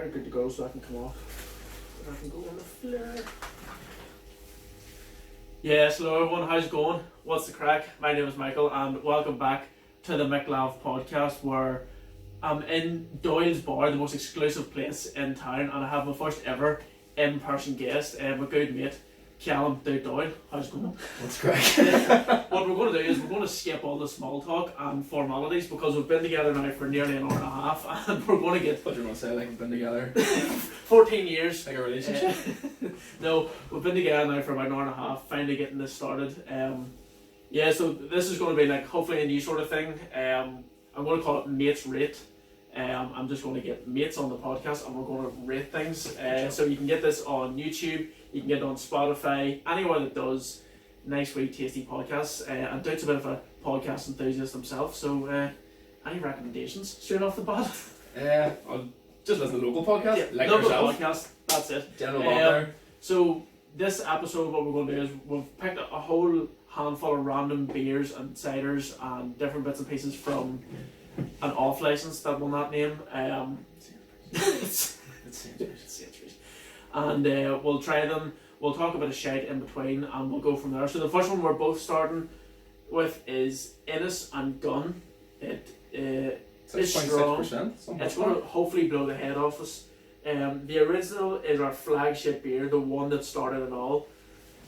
chair, good to go, so I can come off. And I can go on the floor. Yes, hello everyone, how's it going? What's the crack? My name is Michael and welcome back to the Mick podcast, where I'm in Doyle's bar, the most exclusive place in town, and I have my first ever in-person guest, my good mate, Callum, Doyle. How's it going? What's crack? What we're going to do is we're going to skip all the small talk and formalities because we've been together now for nearly an hour and a half, and we're going to get... What do you want to say, like we've been together? 14 years. Like a relationship? No, we've been together now for about an hour and a half, finally getting this started. Yeah, so this is going to be like hopefully a new sort of thing. I'm going to call it Mates Rate. I'm just going to get mates on the podcast and we're going to rate things. So you can get this on YouTube, you can get it on Spotify, anywhere that does nice, wee, tasty podcasts. And Doot's a bit of a podcast enthusiast himself, so any recommendations straight off the bat? I'll just listen to local podcasts, Yeah, like local yourself. podcast, that's it. General welfare. So this episode, what we're going to do is we've picked a whole handful of random beers and ciders and different bits and pieces from an off license that we'll not name. It's Sainsbury's. And we'll try them. We'll talk about a shite in between, and we'll go from there. So the first one we're both starting with is Innis and Gun. It is strong. It's going to hopefully blow the head off us. The original is our flagship beer, the one that started it all.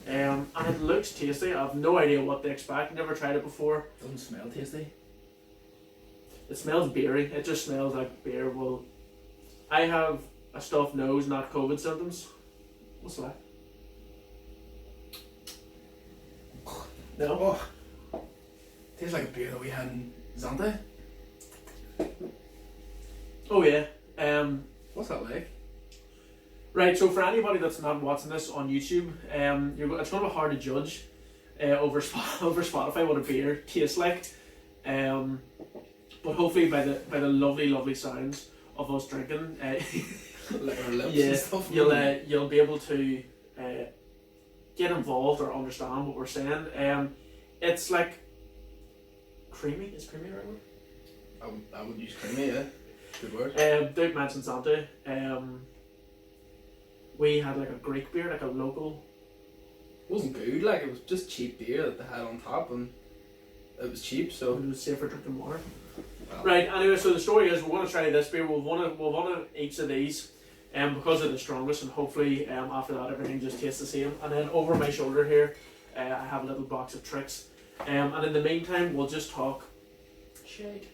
And it looks tasty. I have no idea what to expect. Never tried it before. Doesn't smell tasty. It smells beery. It just smells like beer. Well, I have a stuffed nose, not COVID symptoms. What's that? No? Oh, tastes like a beer that we had in Zante. Oh yeah. What's that like? Right, so for anybody that's not watching this on YouTube, it's going to be hard to judge over Spotify what a beer tastes like. But hopefully by the lovely sounds of us drinking, Like our lips yeah, and stuff. you'll be able to get involved or understand what we're saying. It's like creamy. Is creamy the right word? I would use creamy, yeah. Good word. Doot mentioned Zante. We had like a Greek beer, like a local. It wasn't good, like it was just cheap beer that they had on top, and it was cheap, so. It was safe for drinking water. Well, Right, anyway, so the story is we're going to try this beer. We'll want each of these because they're the strongest, and hopefully after that everything just tastes the same. And then over my shoulder here, I have a little box of tricks. And in the meantime, we'll just talk shite.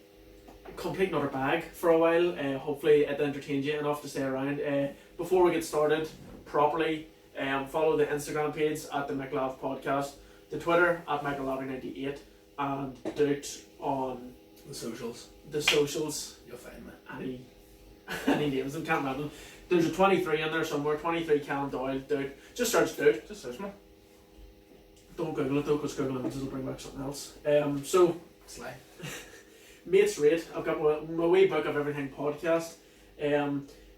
Complete another bag for a while. Hopefully it entertains you enough to stay around. Before we get started properly, follow the Instagram page at the Mick podcast, the Twitter at Michael98, and Doot on the socials. the socials. You'll find me. Any names, I can't remember them. There's a 23 in there somewhere. 23 Callum, Doyle, Doot. Just search Doot. Just search me. Don't Google it though, because Google Images will bring back something else. So Sly. Mates Rate. I've got my wee book of everything podcast.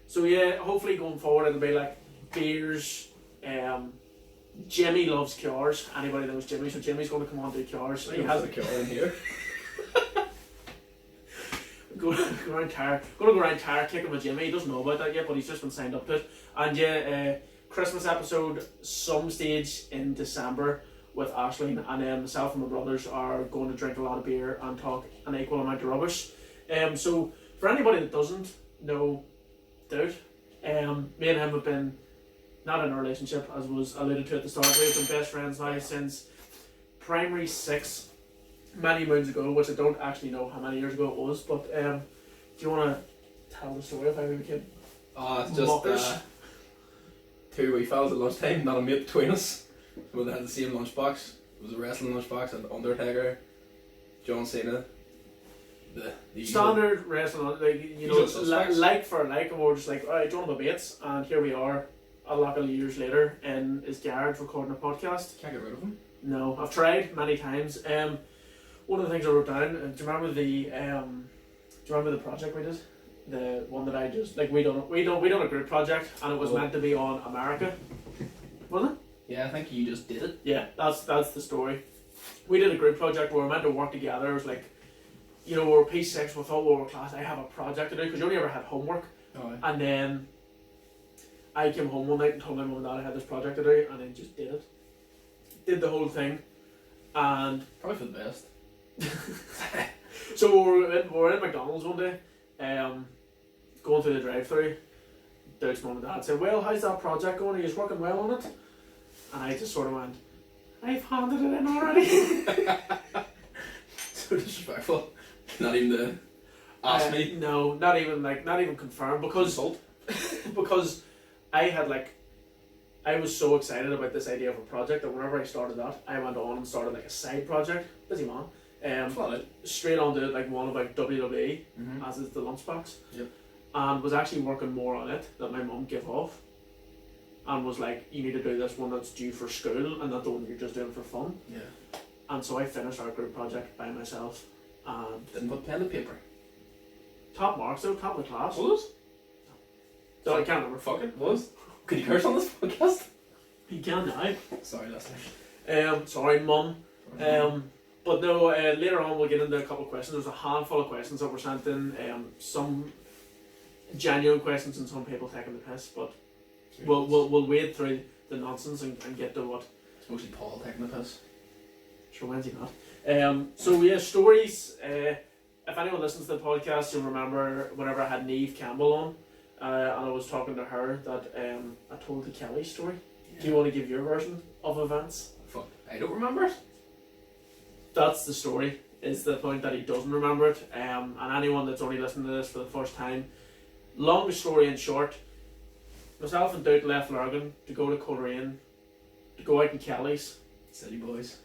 So yeah, hopefully going forward it'll be like beers. Jimmy loves cures. Anybody knows Jimmy, so Jimmy's going to come on to cures. He has a cure in here. Going to go around tire kicking with Jimmy. He doesn't know about that yet, but he's just been signed up to it. And yeah, Christmas episode some stage in December with Aisling, and then myself and my brothers are going to drink a lot of beer and talk an equal amount of rubbish. So for anybody that doesn't know Doot, me and him have been not in a relationship, as was alluded to at the start. We've been best friends now since primary 6, many moons ago, which I don't actually know how many years ago it was. But do you want to tell the story of how we became It's just muckers? Two wee fellas at lunchtime, not a mate between us. We had the same lunchbox. It was a wrestling lunchbox, and Undertaker, John Cena. The Standard wrestling, like, you know, usual suspects. like for like, and we're just like, alright, join my mates, and here we are, a lot of years later, in his garage recording a podcast. Can't get rid of him. No, I've tried many times. One of the things I wrote down. Do you remember the project we did? The one that I just like we done a group project, and it was meant to be on America, wasn't it? Yeah, I think you just did it. Yeah, that's the story. We did a group project where we were meant to work together. It was like, you know, we were P6, we thought we were class. I have a project to do because you only ever had homework, Oh, and then I came home one night and told my mum and dad I had this project to do, and then just did it. Did the whole thing, and Probably for the best. so we were in McDonald's one day, going through the drive-through. Doot's mum and dad said, "Well, how's that project going? Are you working well on it?" And I just sort of went, "I've handed it in already." So disrespectful. Not even to ask me. No, not even confirmed because because I was so excited about this idea of a project that whenever I started that, I went on and started like a side project. Busy man. Straight on to like one about WWE, as is the lunchbox. Yep. And was actually working more on it that my mum gave off. And was like, "You need to do this one that's due for school and not the one you're just doing for fun." Yeah. And so I finished our group project by myself. And Didn't put pen to paper. top marks though, top of the class. Was? So I can't remember. Fuck it, was? Could you curse on this podcast? You can now. Sorry, listeners. Sorry, mum. But no, later on we'll get into a couple of questions. There's a handful of questions that were sent in. Some genuine questions and some people taking the piss. But we'll wade through the nonsense and get to what. It's mostly Paul taking the piss. Sure, when's he not? So yeah, stories. If anyone listens to the podcast, you'll remember whenever I had Neve Campbell on, and I was talking to her that I told the Kelly story. Yeah. Do you want to give your version of events? Fuck, I don't remember it. That's the story. Is the point that he doesn't remember it. And anyone that's only listening to this for the first time, long story in short, myself and Doot left Lurgan to go to Coleraine, to go out in Kelly's, City boys.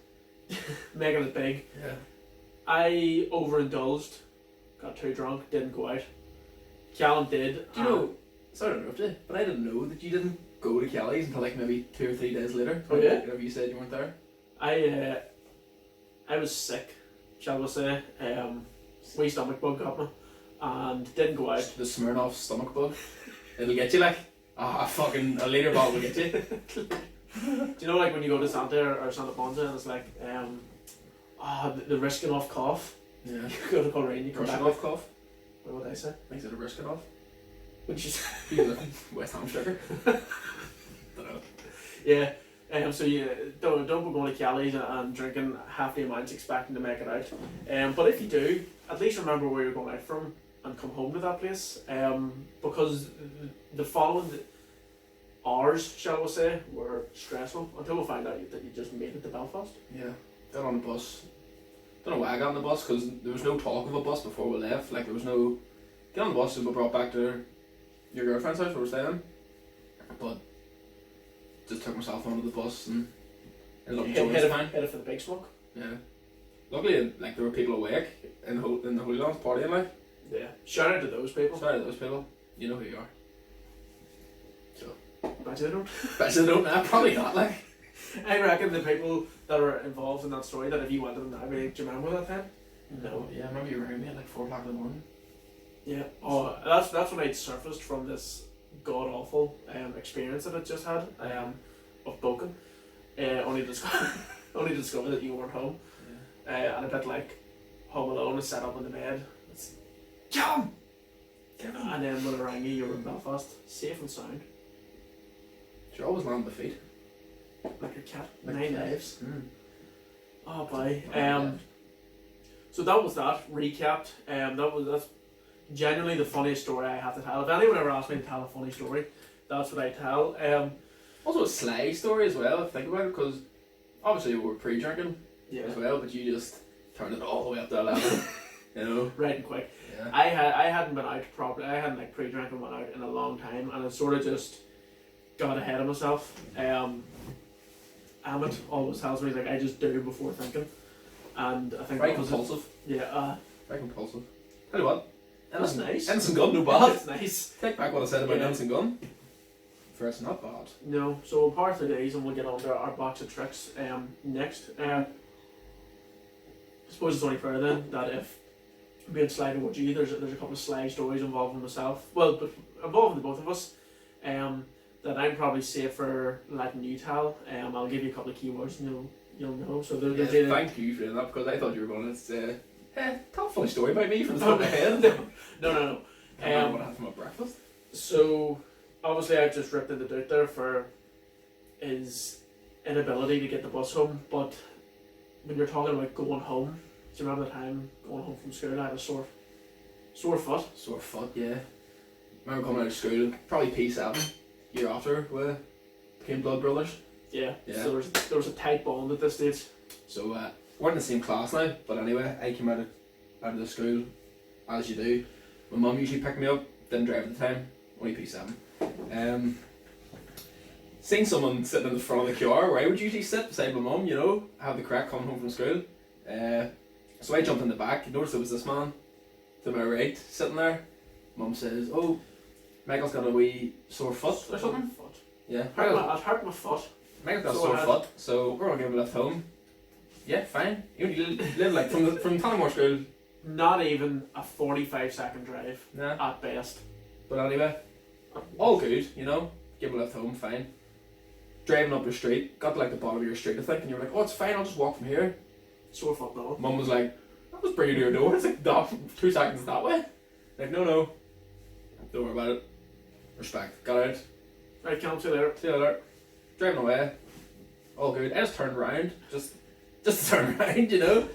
making it big. Yeah. I overindulged, got too drunk, didn't go out. Callum did. Do you know, sorry to interrupt you, but I didn't know that you didn't go to Kelly's until like maybe 2 or 3 days later. Oh yeah? Whenever you said you weren't there. I was sick, shall we say. Wee stomach bug got me and didn't go out. The Smirnoff stomach bug. It'll get you like, fucking a litre bottle will get you. Do you know like when you go to Santa or Santa Ponza and it's like, the risking off cough? Yeah. You go to Coleraine, you come Brushing back off cough. what would I say? Makes it a risk it off. Which is You live in West Ham sugar. Dunno. yeah. So you don't be going to Kelly's and drinking half the amounts expecting to make it out. But if you do, at least remember where you're going out from and come home to that place. Because the following hours, shall we say, were stressful until we find out that you just made it to Belfast. Yeah. Got on the bus. Don't know why I got on the bus because there was no talk of a bus before we left. Like there was no. Get on the bus and we brought back to your girlfriend's house where we're staying. But just took myself onto the bus and ended up headed for the big smoke. Yeah. Luckily, like there were people awake in the Holy Lands partying, like. Yeah. Shout out to those people. Shout out to those people. You know who you are. So. Bet you they don't. Bet you they don't. Nah, probably not. Like. I reckon the people that are involved in that story, that if you went to them now, do you remember that time? No. Yeah, I remember you ringing me at like 4 o'clock in the morning. Yeah. Oh, that's when I'd surfaced from this god awful experience that I just had of Boken. Only to discover that you weren't home. Yeah. And a bit like Home Alone is set up in the bed. It's Callum! And then when I rang you were in Belfast, safe and sound. You're always land on the feet. Like a cat. Like 9 cat. lives. Mm. Oh boy. So that was that recapped. That's genuinely the funniest story I have to tell. If anyone ever asked me to tell a funny story, that's what I tell. Also a sly story as well, if you think about it, because obviously we were pre-drinking Yeah. as well, but you just turned it all the way up to 11. You know? Right and quick. Yeah. I hadn't been out properly. I hadn't like pre-drinking went out in a long time, and I sort of just got ahead of myself. Amit always tells me like I just do before thinking, and I think Very that was compulsive. Yeah. Very compulsive. Tell you what. That's nice. Innocent Gun, no bad. That's nice. Take back what I said about Yeah. Innocent Gun. First, not bad. No, so we'll power through these and we'll get on to our box of tricks next. I suppose it's only fair then that if being sly towards you, there's a couple of sly stories involving myself. Well, but involving the both of us. That I'm probably safer letting you tell. I'll give you a couple of keywords and you'll know. So Yeah, there's either thank you for doing that because I thought you were going to say, tell a funny story about me from the Oh, top of my head. no. I don't know what I had for my breakfast. So obviously I've just ripped into Doot there for his inability to get the bus home, but when you're talking about going home, do you remember the time going home from school I had a sore foot? Sore foot, yeah. Remember coming out of school, probably P7, year after, we became blood brothers. Yeah. Yeah. So there was a tight bond at this stage. So we're in the same class now, but anyway, I came out of the school, as you do. My mum usually picked me up, didn't drive at the time, only P7. Seen someone sitting in the front of the car where I would usually sit beside my mum, you know, have the crack coming home from school. So I jumped in the back, noticed there was this man to my right sitting there. Mum says, "Oh, Michael's got a wee sore foot or something." Foot. Yeah. I'd hurt my foot. Michael's got a So sore I had- foot, so we're gonna give him a lift home. Yeah, fine. You live like from Tullamore School. Not even a 45-second drive Nah. at best. But anyway, all good, you know. Give him a lift home, fine. Driving up your street, got to like the bottom of your street, I think, and you were like, "Oh, it's fine, I'll just walk from here." Sore foot now. Mum was like, "I'll just bring you to your door." It's like, "That 2 seconds that way." Like, no, don't worry about it. Respect. Got out. Right, Callum, see you later. See you later. Driving away. All good. I just turned around. Just to turn around, you know.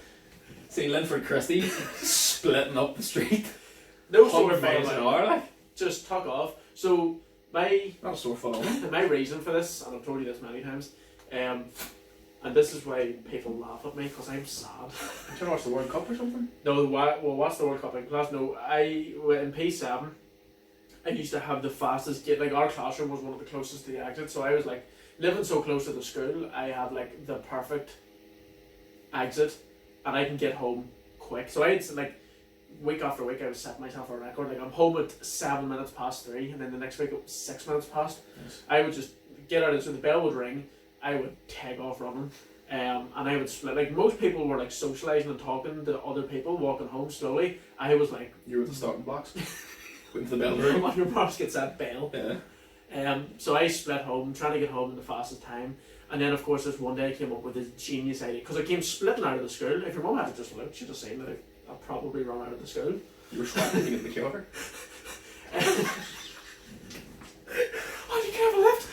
Seeing Linford Christie splitting up the street. No sore 100 miles foot. an hour, like. Just tuck off. So my Not a sore foot on. my reason for this, and I've told you this many times, and this is why people laugh at me because I'm sad. You trying to watch the World Cup or something? No, well, what's the World Cup in class? No, in P7, I used to have the fastest gate. Like our classroom was one of the closest to the exit, so I was like living so close to the school. I had like the perfect exit, and I can get home quick. So I'd like week after week, I was setting myself a record. Like I'm home at 7 minutes past 3, and then the next week it was 6 minutes past. Yes. I would just get out of so the bell would ring. I would take off running, and I would split. Like most people were like socialising and talking to other people, walking home slowly. I was like, You were at the starting blocks. Went to the bell room. on your marks gets that bell. Yeah. So I split home, trying to get home in the fastest time. And then, of course, this one day I came up with this genius idea. Because I came splitting out of the school. If your mum had just looked, she'd have seen that I'd probably run out of the school. You were sweating to get the cure. Oh, you can't have a lift!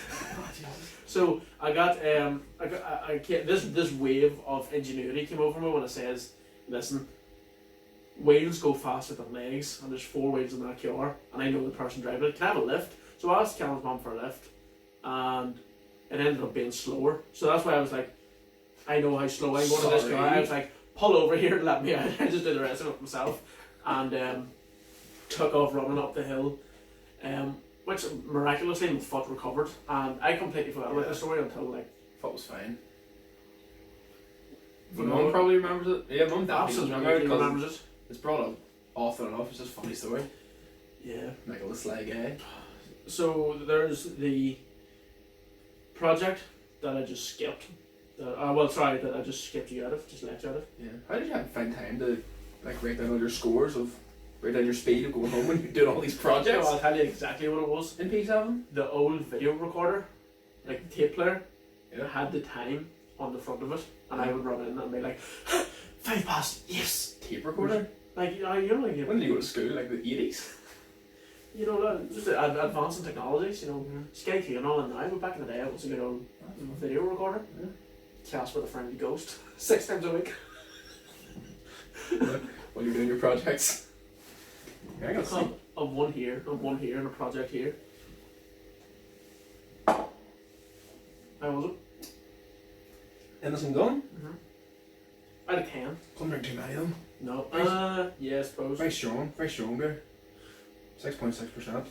So I got this wave of ingenuity came over me when it says, "Listen, wheels go faster than legs, and there's 4 wheels in that car, and I know the person driving it. Can I have a lift?" So I asked Callum's mum for a lift, and it ended up being slower. So that's why I was like, I know how slow I'm going in this car. I was like, pull over here and let me out. I just did the rest of it myself, and took off running up the hill, which miraculously my foot recovered, and I completely forgot about the story until like. Thought was fine. You Mum know, probably remembers it. Yeah, Mum definitely absolutely remembers it. 'Cause remembers it. it's brought up often enough. It's just a funny story. Yeah. Michael the sly guy. So there's the project that I just skipped. That I just skipped you out of, just left you out of. Yeah. How did you find time to like write down all your scores write down your speed of going home when you're doing all these Yeah, projects? well, I'll tell you exactly what it was. In P7? The old video recorder, like the tape player, Yeah. had the time on the front of it, and I would run in and be like, 5 past, yes! Tape recorder? Like, you know, like, When did you go to school? Like the 80s? you know, just advancing technologies, you know, Skype and all that now, but back in the day it was a good old video recorder. Yeah. Casper the Friendly Ghost, 6 times a week. While you're doing your projects. Yeah, I gotta see. Of one here, and a project here. How was it? Anything done? Out of 10. Couldn't drink too many of them. No. Yeah, I suppose. Very strong beer. 6.6%.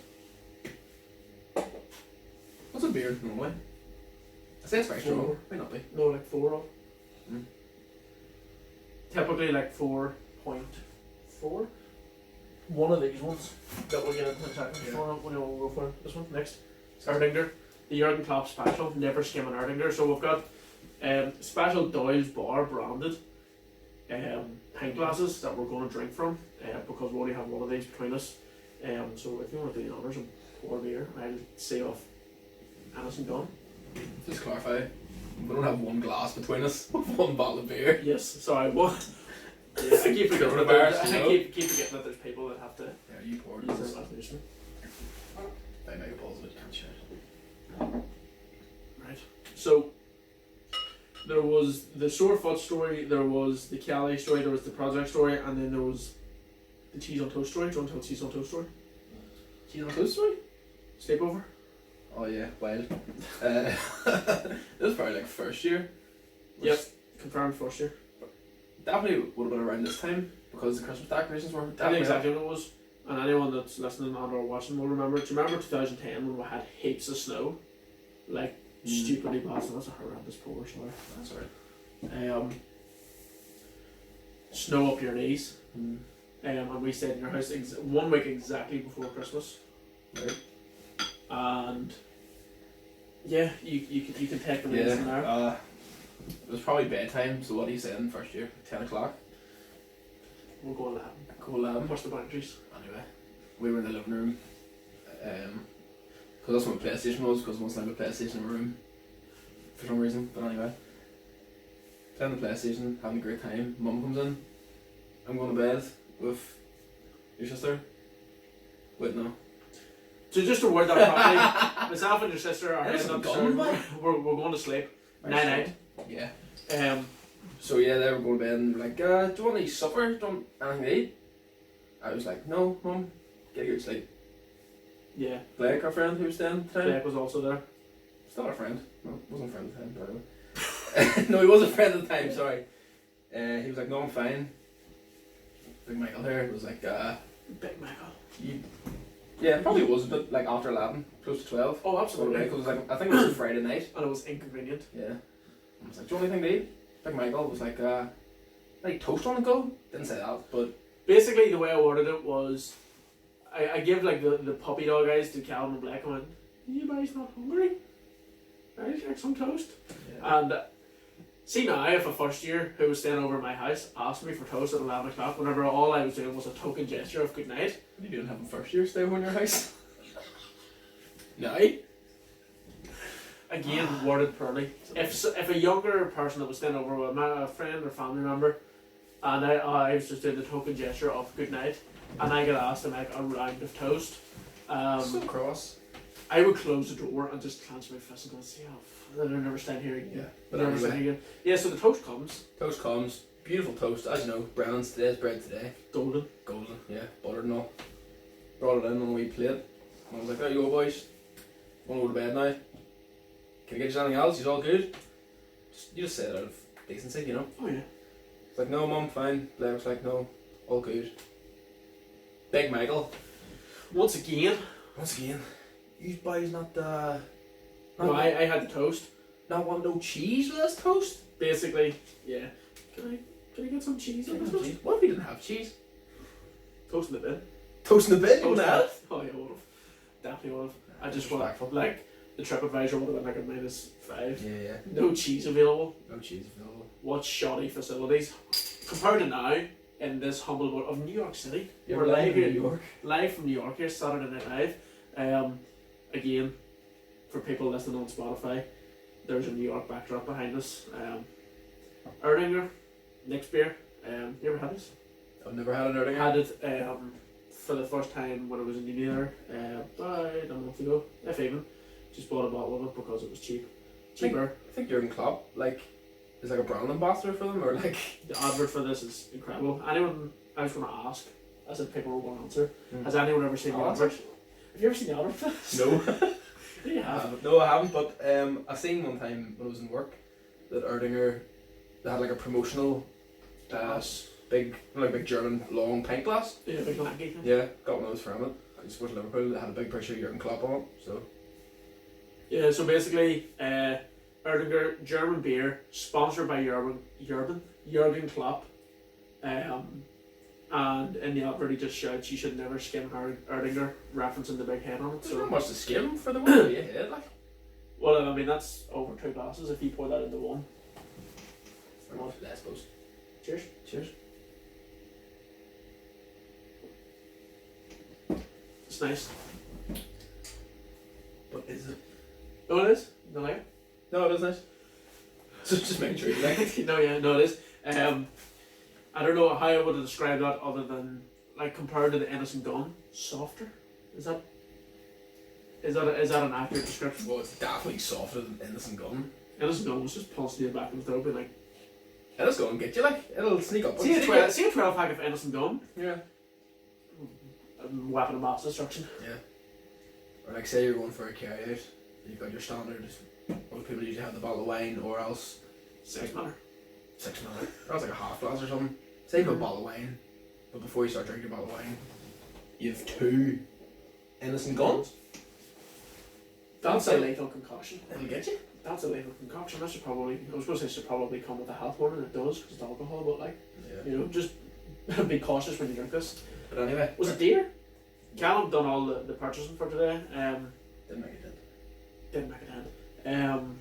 What's a beer normally? I say it's very strong. 4. Might not be. No, like 4 off. Mm. Typically like 4.4. One of these ones that we'll get into in a second. Yeah. We'll go for this one next. Erdinger. The Jurgen Klopp special. Never skim an Erdinger. So we've got special Doyle's Bar branded pint glasses that we're going to drink from because we only have one of these between us. So if you want to do the honours and pour beer, I'll see off Anderson Gunn. Just clarify. We don't have one glass between us. One bottle of beer. Yes, sorry, what? Yeah, I keep forgetting that Coronavirus, I you know? keep forgetting that there's people that have to Yeah, you poured use this. their imagination. 5 megaballs, but you can't share it. Right. So there was the sore foot story, there was the Kelly story, there was the project story, and then there was the cheese on toast story. Do you want to tell the cheese on toast story? Cheese on toast story? Sleepover? Oh yeah, wild. It was probably like first year. Yep, confirmed first year. Definitely would have been around this time because the Christmas decorations were I know definitely exactly what it was. And anyone that's listening and or watching will remember. Do you remember 2010 when we had heaps of snow? Like stupidly bad snow. That's a horrendous polar, sorry. That's alright. Snow up your knees. And we stayed in your house 1 week exactly before Christmas. Right. And yeah, you can take the reins in there. It was probably bedtime, so what are you saying first year? 10 o'clock? We'll go 11. Go 11. Push the boundaries. Anyway, we were in the living room. Because that's where my PlayStation was, because once I had a PlayStation in my room. For some reason, but anyway. Playing the PlayStation, having a great time. Mum comes in. I'm going to bed with your sister. Wait, no. So just to word that properly, myself and your sister are heading Innocent upstairs. gun, We're going to sleep. Night. Yeah. So yeah, they were going to bed and they were like, do you want to eat supper? Do you want anything to eat? I was like, no, Mum, get a good sleep. Yeah. Blake, our friend who was staying at the time. Blake was also there. Still our friend. No, wasn't a friend at the time, by the way. No, he was a friend at the time, sorry. He was like, no, I'm fine. Big Michael here was like, Big Michael. Yeah, it probably was a bit like after 11, close to 12. Oh, absolutely. Because like, I think it was a Friday night. And it was inconvenient. Yeah. I was like, do you want anything to eat? Big Michael was like, toast on the go? Didn't say that, but... Basically, the way I ordered it was, I give like the puppy dog eyes to Callum and Black and went, you guys not hungry? I'd like some toast. Yeah. And see now, if a first year who was staying over at my house asked me for toast at 11 o'clock, whenever all I was doing was a token gesture of good night. You didn't have a first year stay over in your house? No. Again, worded poorly. If a younger person that was staying over with a friend or family member, and I was just doing the token gesture of good night, and I got asked to make a round of toast, so cross. I would close the door and just clench my fist and go, see how I'll never stand here again. Yeah, but never stand here again. Yeah, so the toast comes. Toast comes. Beautiful toast, as you know. Brennan's today's bread today. Golden, yeah, buttered and all. Brought it in on a wee plate. And I was like, there you go, boys. Want to go to bed now? Can I get you something else? He's all good. You just say it out of decency, you know. Oh yeah. It's like, no, Mum, fine. Blair was like, no, all good. Big Michael. Once again, you boys not no, I had the toast. Not want no cheese with this toast? Basically, yeah. Can I get some cheese on this toast? What if you didn't have cheese? Toast in the bin. Toast in the bin? You Toast would have? Oh yeah, would have. Definitely would have. I just Respectful. want like the TripAdvisor would have been like a -5. Yeah. No cheese available. No cheese available. What shoddy facilities compared to now in this humble world of New York City. Yeah, We're live here, New York. live from New York here, Saturday Night Live. Again, for people listening on Spotify, there's a New York backdrop behind us. Erdinger, Nick's beer. You ever had this? I've never had an Erdinger. Had it for the first time when I was in uni there, about a month ago, if even. Just bought a bottle of it because it was cheaper. I think Jurgen Klopp is like a brand ambassador for them, or like The advert for this is incredible. Anyone, I was going to ask, as if people were going to answer, has anyone ever seen the advert? Have you ever seen the advert for this? No. Yeah, you have. No, I haven't. But I seen one time when I was in work that Erdinger, they had like a promotional big German long pint glass. Yeah, big lanky. Yeah, got one of those from it. I just went to Liverpool. They had a big picture of Jurgen Klopp on it. So Yeah, so basically, Erdinger German beer, sponsored by Jurgen Klopp, and in the advert he just shouts, "You should never skim Erdinger," referencing the big head on it. there's So, not much to skim for the one that you had, like. well, I mean that's over 2 glasses if you pour that into one. I suppose. Cheers. Cheers. It's nice. But is it? Oh, it is. No, like it? No, it is nice. Just making sure you like it. No, it is. I don't know how I would describe that other than like compared to the Innocent Gun, softer. Is that? Is that an accurate description? Well, it's definitely softer than Innocent Gun. Innocent Gun was just punching you back and throw, being like, Innocent Gun get you, like, it'll sneak up on see you. a 12 pack of Innocent Gun. Yeah. Weapon of mass destruction. Yeah. Or like, say you're going for a carry out, you've got your standard, most people usually have the bottle of wine, or else 6 manner. 6 ml. Or else like a half glass or something. Say you've got a bottle of wine, but before you start drinking your bottle of wine, you have 2 Innocent Guns. That's a lethal concoction. It'll get you. That's a lethal concoction. That should probably, I was going to say, should probably come with a health warning. It does, because it's alcohol, but like, Yeah. you know, just be cautious when you drink this. But anyway. Was it dear? Callum done all the purchasing for today. Didn't make it in. Didn't make it in.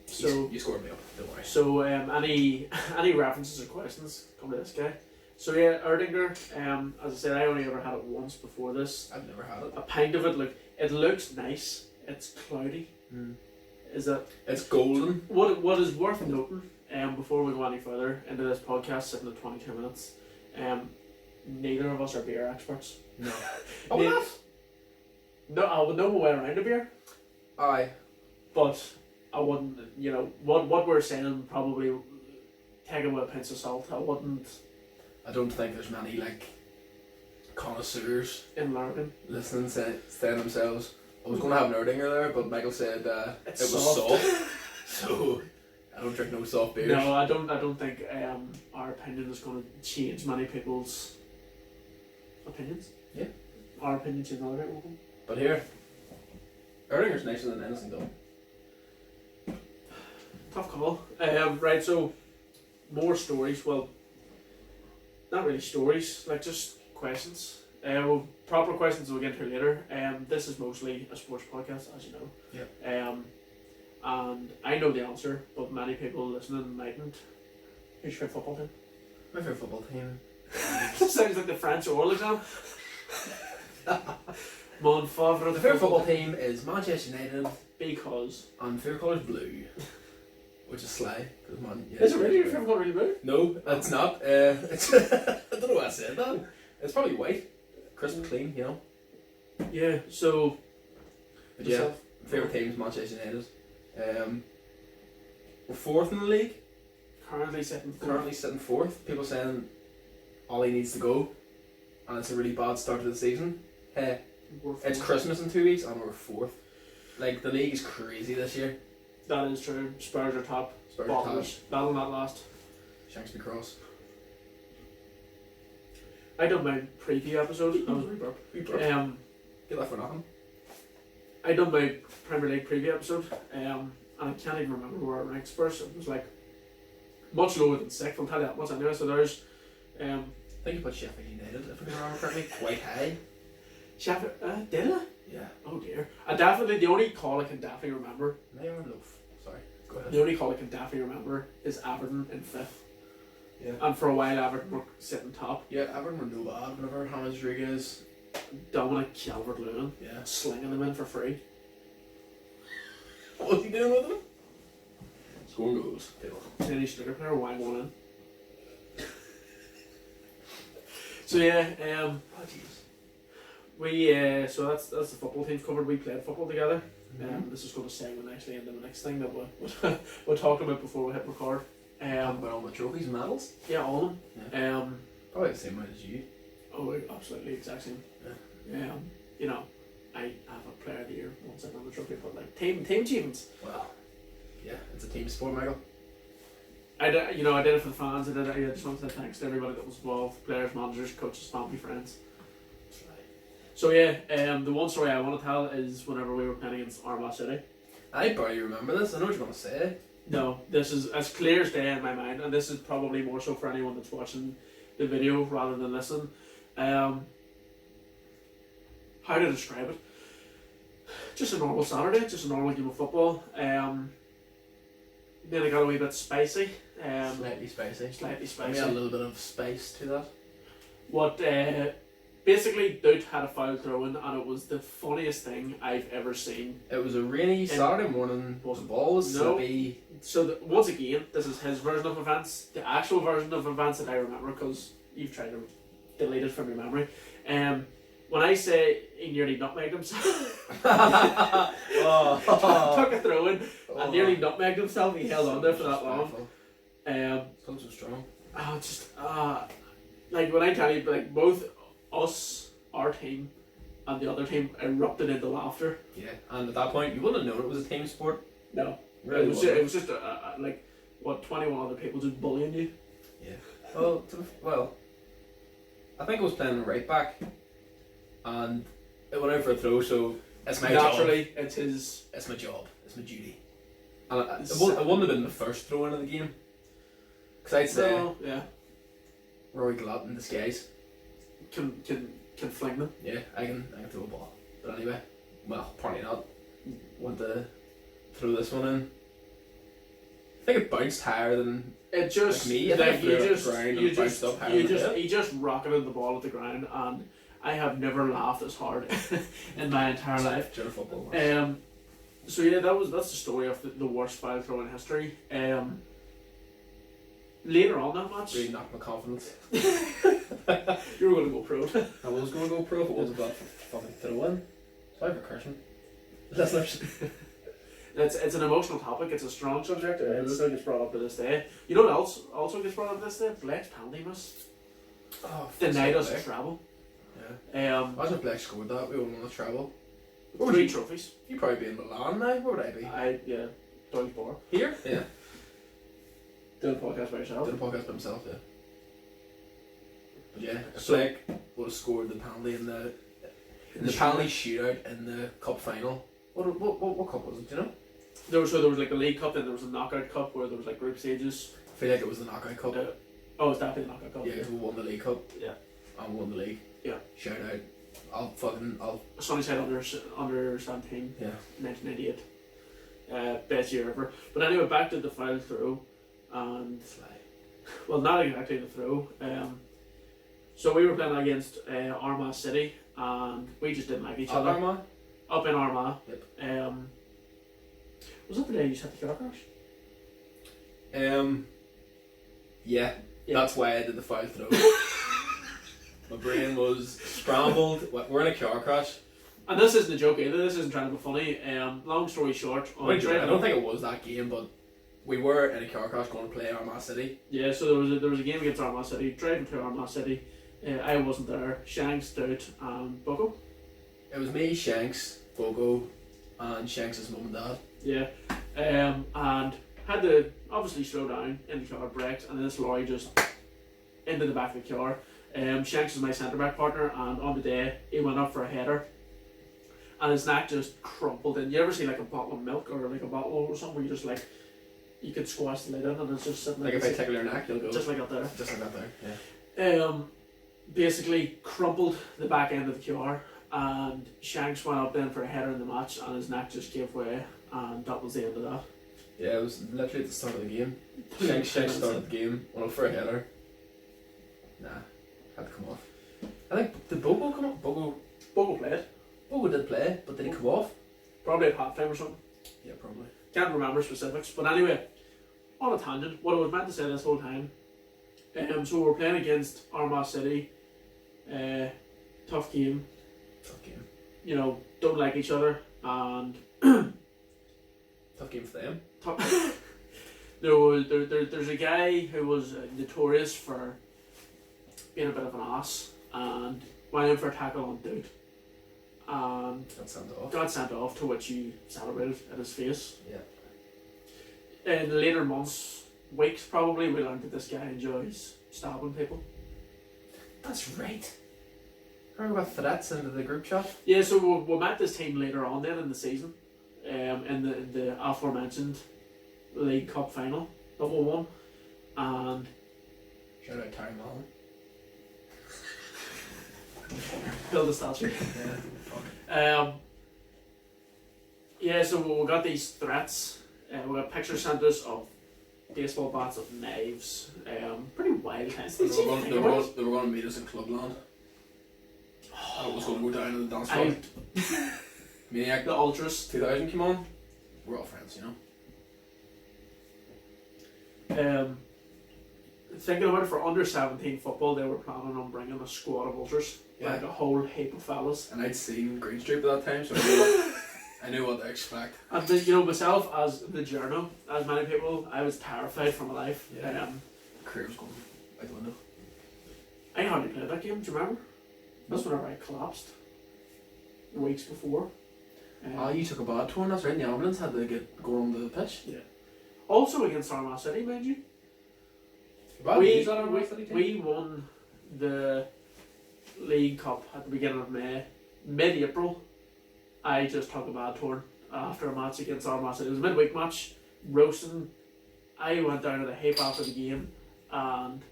So you scored me up, don't worry. So any references or questions come to this guy. So yeah, Erdinger. As I said, I only ever had it once before this. I've never had it. A pint of it. It looks nice. It's cloudy. Is that? It's golden. What is worth noting? Before we go any further into this podcast, sitting at 22 minutes. Neither of us are beer experts. No. Oh, we're not. No, I would know my way around a beer. Aye. But I wouldn't, you know, what we're saying probably take it with a pinch of salt. I don't think there's many, like, connoisseurs in learning listening saying themselves, I was going to have an Erdinger there, but Michael said it was soft. So I don't drink no soft beers. No, I don't think our opinion is going to change many people's opinions. Yeah. Our opinion changes other people. But here, Erdinger's nicer than Innocent Gun. Tough call. Right, so more stories. Well, not really stories, like just questions. Well, proper questions we'll get to later. This is mostly a sports podcast, as you know. Yeah. And I know the answer, but many people listening mightn't. Who's your favourite football team? My favourite football team. Sounds like the French oral exam. Mon favourite The favourite football team is Manchester United. Because. And my favourite colour is blue. Which is sly. Is it really your favourite colour really blue? No, it's not. It's I don't know why I said that. It's probably white. Crisp and clean, you know. Yeah, so. But yeah, my favourite team is Manchester United. We're 4th in the league. Currently sitting 4th. Currently sitting 4th. People saying Ollie needs to go, and it's a really bad start to the season. Hey, it's Christmas in 2 weeks, and we're 4th. Like, the league is crazy this year. That is true. Spurs are top. Spurs are top. That'll not last. Shanks be cross. I done my preview episode. That was We burp. Get that for nothing. I done my Premier League preview episode, and I can't even remember where I ranked Spurs. It was like much lower than 6th. I'll tell you that much anyway. So there's. I think you put Sheffield United, if I remember correctly, quite high. Sheffield, did I? Yeah. Oh dear. The only call I can definitely remember. Sorry, go ahead. The only call I can definitely remember is Everton in 5th. Yeah. And for a while Everton were sitting top. Yeah, Everton were no bad whenever James Rodriguez. Dominic Calvert-Lewin. Yeah. Slinging them in for free. What was he doing with them? Scoring goals. Any snooker player, wang one in. So yeah, oh jeez. we so that's the football teams covered. We played football together. Mm-hmm. This is going to segue nicely into the next thing that we'll talk about before we hit record. About all the trophies and medals? Yeah, all of them. Yeah. Probably the same way as you. Oh, absolutely, exact same. Yeah. You know, I have a player of the year once I won the trophy, but like team achievements. Well, yeah, it's a team sport, Michael. I did it for the fans. I just want to say thanks to everybody that was involved: players, managers, coaches, family, friends. That's right. So yeah, the one story I want to tell is whenever we were playing against Armagh City. I barely remember this. I know what you're going to say. No, this is as clear as day in my mind, and this is probably more so for anyone that's watching the video rather than listen. How to describe it? Just a normal Saturday, just a normal game of football. Then it got a wee bit spicy. Slightly spicy. Slightly We spicy. had a little bit of spice to that. What basically Doot had a foul throw in, and it was the funniest thing I've ever seen. It was a rainy Saturday morning. The ball was slippy. So once again, this is his version of events. The actual version of events that I remember, because you've tried to delete it from your memory. When I say he nearly nutmegged himself, Oh. took a throw in and nearly nutmegged himself. He held on there for that long. Still so strong. Like when I tell you, like both us, our team, and the other team erupted into laughter. Yeah, and at that point, you wouldn't have known it was a team sport. No, Really it was just like what 21 other people just bullying you. Yeah. Well, I think I was playing right back, and it went out for a throw. So it's my Naturally, job. it's his. It's my job. It's my duty. And it wouldn't have been the first throw in of the game. Because I'd say yeah, Rory Glott in disguise. Can fling them. Yeah, I can throw a ball. But anyway, well, probably not. Want to throw this one in. I think it bounced higher than it just like me. I like think he just rocketed the ball at the ground, and I have never laughed as hard in my entire life. Football. So yeah, that's the story of the worst foul throw in history. Later on that match, really knocked my confidence. you were going to go pro. I was going to go pro if it wasn't about fucking throw in. Sorry for cursing, listeners. It's an emotional topic. It's a strong subject. It still gets brought up to this day. You know what else also gets brought up to this day? Blake's penalty miss. Denied us a treble. Yeah. Imagine if Blake scored that, we would have won the treble. 3 trophies. You'd probably be in Milan now. Where would I be? Doyle bar. Here? Yeah. Doing a podcast by yourself. Did a podcast by himself, yeah. But yeah, if So- Blake would have scored the penalty in the penalty shootout in the cup final. What cup was it? Do you know? There was like a league cup, then there was a knockout cup where there was like group stages. I feel like it was the knockout cup. It's definitely the knockout cup. Yeah, because we won the league cup. Yeah. And won the league. Yeah. Shout out. I'll Sunnyside under 17. Yeah. 1998. Best year ever. But anyway, back to the foul throw, and well, not exactly the throw. So we were playing against Armagh City, and we just didn't like each other. Armagh? Up in Armagh. Yep. Was that the day you set the car crash? Yeah. That's why I did the foul throw. My brain was scrambled. We're in a car crash. And this isn't a joke either. This isn't trying to be funny. Long story short, I don't think it was that game, but we were in a car crash going to play Armagh City. Yeah, so there was a game against Armagh City. Driving to Armagh City, I wasn't there. Shanks, Doot, and Bucko. It was me, Shanks, Bogo, and Shanks' mum and dad. Yeah, and had to obviously slow down in the car, braked, and then this lorry just into the back of the car. Shanks is my centre back partner, and on the day he went up for a header, and his neck just crumpled in. You ever see like a bottle of milk or like a bottle or something where you just like you could squash the lid in and it's just sitting like if I tickle your neck, you'll go just like that there. Just like that there. Yeah. Basically crumpled the back end of the car, and Shanks went up then for a header in the match, and his neck just gave way, and that was the end of that. Yeah, it was literally at the start of the game. Shanks started the game, went up for a header. Nah, had to come off. I think did Bogo come off? Bogo played. Bogo did play, but did he come off? Probably at half time or something. Yeah, probably. Can't remember specifics, but anyway, on a tangent, what I was meant to say this whole time. So we're playing against Armagh City. Tough game. Tough game. You know, don't like each other, and tough game for them. There's a guy who was notorious for being a bit of an ass, and went in for a tackle on Doot, and got sent off, to which he celebrated at his face. Yeah. In later months, weeks probably, we learned that this guy enjoys stabbing people. That's right. Remember about threats into the group chat? Yeah, so we met this team later on then in the season, in the aforementioned League Cup final that we won, and shout out Terry Mullen. build a statue. Yeah, so we got these threats. We got pictures sent us of baseball bats, of knives. Pretty wild times. They were going to meet us in Clubland. And it was going to go down in the dance floor. Maniac. The Ultras. 2000 came on. We're all friends, you know. thinking about it, for under 17 football, they were planning on bringing a squad of ultras, like a whole heap of fellas. And I'd seen Green Street by that time, so I knew what to expect. And then, you know, myself as the journo, as many people, I was terrified for my life. Yeah. Career was going out the window. I hardly played that game. Do you remember? That's whenever I collapsed. Weeks before. You took a bad turn. That's right. And the ambulance had to go on the pitch. Yeah. Also against Armagh City, mind you. We won the League Cup at the beginning of May. Mid-April, I just took a bad turn after a match against Armagh City. It was a midweek match, roasting. I went down to the heap after the game and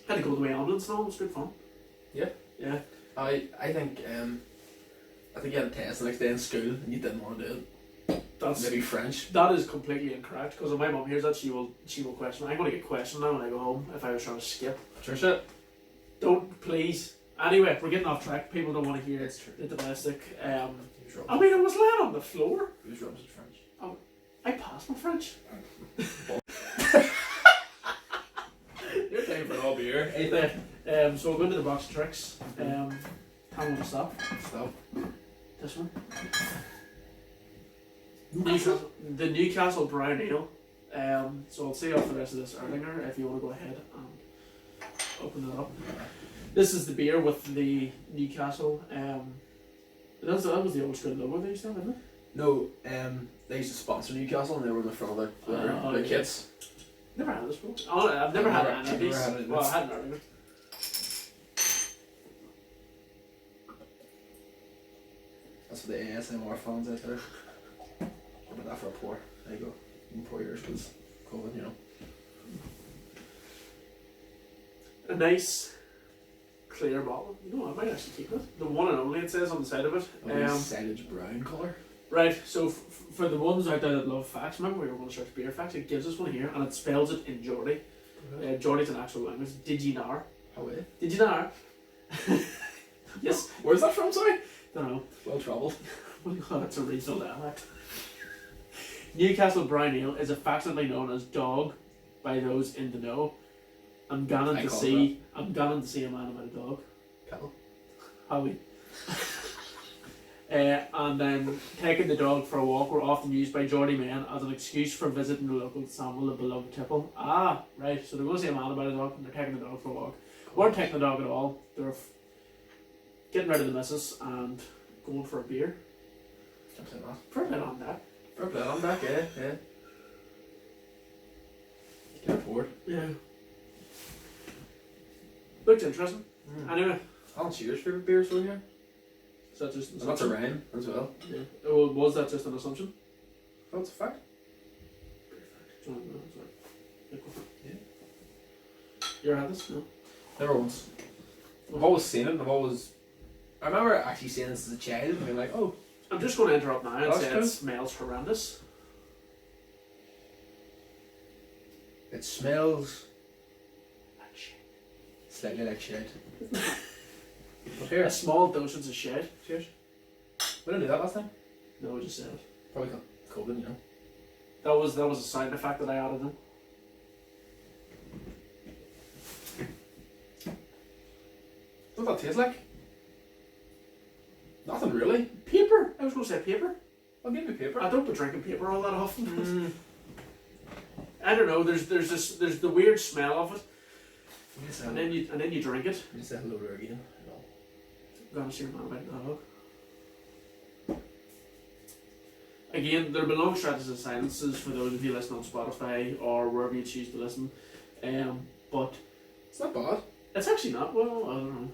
had to go to the ambulance and all. It was good fun. Yeah. Yeah. I think you had a test the next day in school and you didn't want to do it. Maybe French. That is completely incorrect, because if my mum hears that, she will question. I'm going to get questioned now when I go home if I was trying to skip. Sure shit. Don't, please. Anyway, we're getting off track. People don't want to hear the domestic. I mean, I was laying on the floor. Who's rubs at French? Oh, I passed my French. You're paying for all beer. So we'll go into the box of tricks. Tell me when to stop. Stop. This one. The Newcastle Brown Ale. So I'll say off the rest of this earlier if you want to go ahead and open it up. This is the beer with the Newcastle. That was the old school logo they used to have, isn't it? No, they used to sponsor Newcastle and they were in the front of their kits. Never had this before. Oh, I've never had any of these. Well, I had an earlier. That's for the ASMR fans out there. How about that for a pour? There you go. You can pour yours because COVID, you know. A nice clear bottle. You know, I might actually keep it. The one and only, it says on the side of it. Silage brown colour. Right, so for the ones out there that love facts, remember we were going to search beer facts, it gives us one here and it spells it in Geordie. Geordie's an actual language. Did you know? How is? Did you know? Yes. Where's that from, sorry? Don't know. Well travelled. Oh, it's a regional dialect. Newcastle Brown Ale is affectionately known as dog by those in the know. I'm gunning to see a man about a dog. Callum. Howie. And then taking the dog for a walk were often used by Geordie men as an excuse for visiting the local sample of beloved tipple. Ah, right. So they're going to see a man about a dog and they're taking the dog for a walk. Weren't taking the dog at all. They were getting rid of the missus and going for a beer. Fair play on that. Fair play on that, yeah. Get bored. Yeah. Looks interesting. Anyway. Alan Shearer's favourite beer so here. Is that just an and that's a rhyme as well. Yeah. Oh, was that just an assumption? That's a fact. Yeah. You ever had this? No. Never once. I've always seen it. I remember actually seeing this as a child and being like, oh. I'm just going to interrupt now and say cool. It smells horrendous. It smells like shit. Slightly like shit. But here, a small dosage of shit. Cheers. We didn't do that last time. No, we just said it. Probably got COVID, you know. That was a sound effect that I added in. What does that taste like? Nothing really. Paper. I was going to say paper. I'll give you paper. I don't be drinking paper all that often. I don't know. There's the weird smell of it, and then you drink it. You say hello to her again. I'm gonna see your man about the dog. Again, there belong stretches of silences for those of you listening on Spotify or wherever you choose to listen. But it's not bad. It's actually not. Well, I don't know.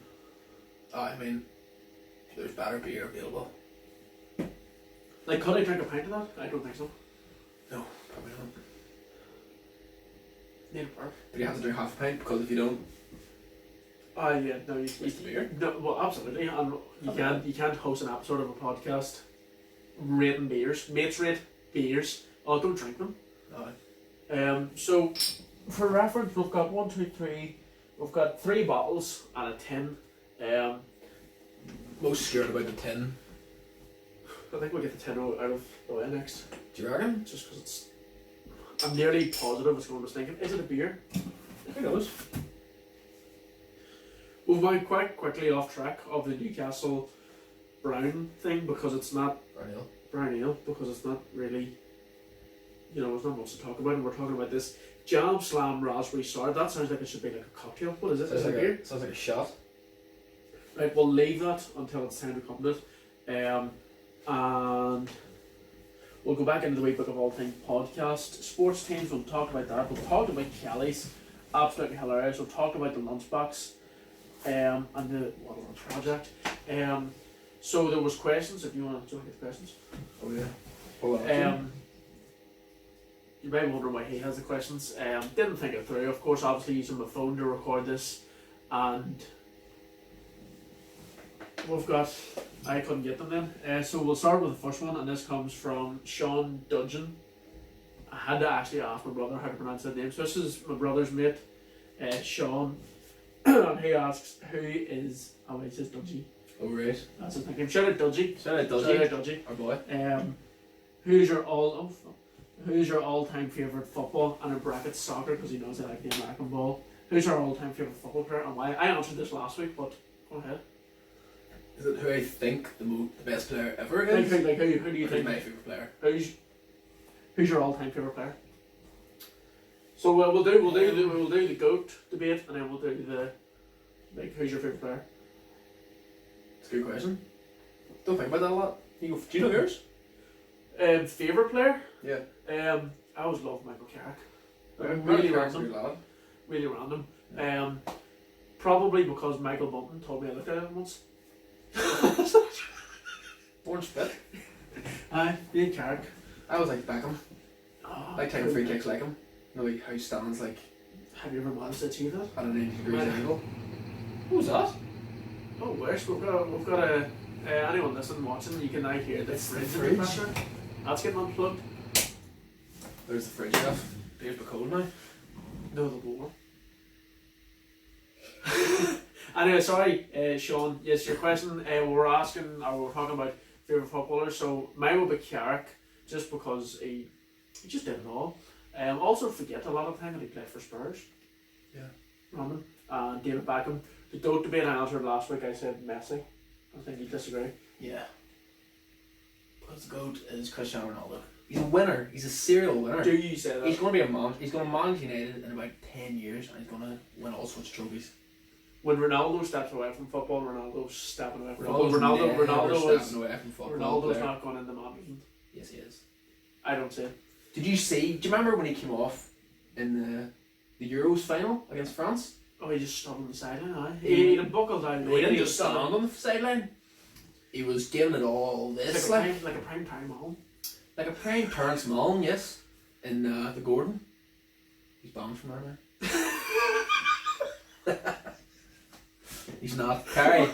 I mean, there's better beer available. Like, could I drink a pint of that? I don't think so. No, probably not. Need a burp. But you have to drink half a pint because if you don't. Yeah, no, you beer. No, well, absolutely, and you can't host an episode of a podcast rating beers. Mates rate beers. Oh, don't drink them. No. So, for reference, we've got 1, 2, 3. We've got 3 bottles and a tin. Most scared about the tin. I think we'll get the tin out of the way next. Do you reckon? Just because I'm nearly positive it's going to stink. Is it a beer? Who knows? We've gone quite quickly off track of the Newcastle Brown thing because it's not Brown Ale because it's not really, there's not much to talk about, and we're talking about this Jam Slam Raspberry Sour. That sounds like it should be like a cocktail. What is it? Sounds like a shot. Right, we'll leave that until it's time to come to it. And we'll go back into the Wee Book of All Time podcast. Sports teams, we'll talk about that. We'll talk about Kelly's, absolutely hilarious. We'll talk about the lunchbox and the Waterloo project. So there was questions, if you want to get the questions. Oh yeah. Hold You may wonder why he has the questions. Didn't think it through. Of course, obviously using my phone to record this, and I couldn't get them then. So we'll start with the first one, and this comes from Sean Dudgeon. I had to actually ask my brother how to pronounce that name. So this is my brother's mate, Sean, and he asks, who is, he says Dudgy. Oh right. That's his nickname. Shout out Dudgy. Shout out Dudgy. Our boy. Who's your all-time favourite football, and in brackets soccer, because he knows I like the American ball. Who's your all-time favourite football player and why? I answered this last week, but go ahead. Is it who I think the best player ever is? Who do you think? My favourite player. Who's your all-time favourite player? So we'll do the GOAT debate, and then we'll do the who's your favourite player. It's a good question. Don't think about that a lot. Do you know yours? Favourite player? Yeah. I always loved Michael Carrick. Really random. Probably because Michael Bunton told me I looked at him once. Orange spit. Aye, Ian Carrick. I was like Beckham. Oh, like taking free kicks like him. Like how he stands like. Have you ever managed to achieve that? At an 80 degrees angle. What was that? Oh, worse. We've got a anyone listening, watching, you can now hear the fridge. That's getting unplugged. There's the fridge stuff. Beer's be cold now. No, the war. Anyway, sorry, Sean. Yes, your question. We're talking about favourite footballers. So mine would be Carrick, just because he just did it all. Also forget a lot of the time that he played for Spurs. Yeah. Random. And David Beckham. The Doot debate I answered last week, I said Messi. I think you disagree. Yeah. But his GOAT is Cristiano Ronaldo. He's a winner. He's a serial winner. Do you say that? He's going to be a man. He's going to manage United in about 10 years, and he's going to win all sorts of trophies. When Ronaldo steps away from football, Ronaldo's stepping away from football. Ronaldo's not going into management. Yes, he is. I don't see it. Do you remember when he came off in the Euros final against France? Oh, he just stood on the sideline, aye. He buckled down. No, he didn't just stand on the sideline. He was giving it all this. Like a prime time Malone. Like a prime Terence Malone, yes. In the Gordon. He's banned from there now. He's not. Terry.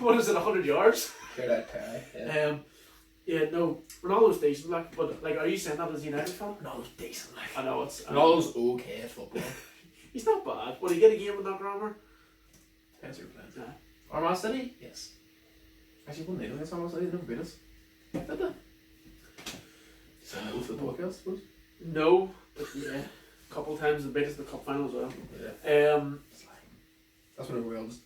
What is it, 100 yards? Hear that, Terry. Yeah. No, Ronaldo's decent, but are you saying that as a United fan? Ronaldo's decent, I know it's. Ronaldo's okay at football. He's not bad. Will he get a game with that grammar? Depends who you're playing. Yeah. Armagh City? Yes. Actually, wouldn't they do against Armagh City? They never beat us. Did they? Is that no for the podcast, I suppose? No, but yeah. A couple of times they beat us in the cup final as well. Yeah. That's whenever we all just.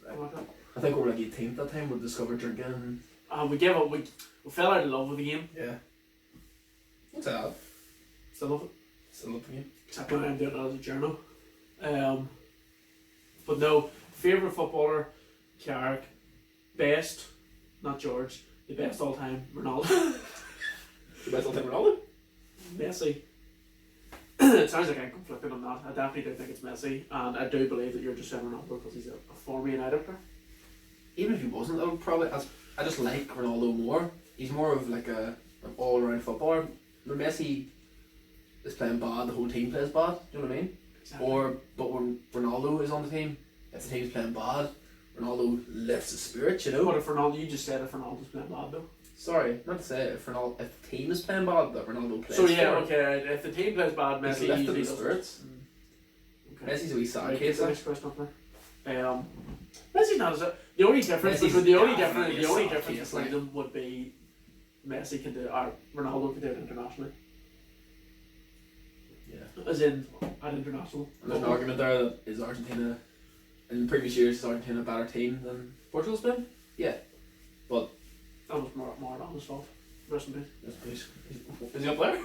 I think we were like 18th that time. We discovered drinking. We gave up. We fell out of love with the game. Yeah. What's that? Still love it. Still love the game. Except when I'm doing it as a journal. But no, favourite footballer, Carrick. Best, not George. The best all time, Ronaldo. The best all time Ronaldo? Messi. It sounds like I'm conflicted on that. I definitely do think it's Messi, and I do believe that you're just saying Ronaldo because he's a former United player. Even if he wasn't, I would probably. I just like Ronaldo more. He's more of like an all-round footballer. When Messi is playing bad, the whole team plays bad. Do you know what I mean? Exactly. But when Ronaldo is on the team, if the team's playing bad, Ronaldo lifts the spirit. You know. But if Ronaldo, you just said if Ronaldo's playing bad though. Sorry, not to say if the team is playing bad, that Ronaldo plays. So yeah, okay. If the team plays bad, Messi lifted the spirits. Okay. Messi's a wee sad Right, case. next question up there. Messi's not as the only difference between the only difference between them would be Messi can do or Ronaldo can do it internationally. Yeah. Yeah. as in at international. And there's an argument there that is Argentina, in previous years, is Argentina a better team than Portugal's been? Yeah. But That was Maradona's fault. Rest in peace. yes, please. Is he up there?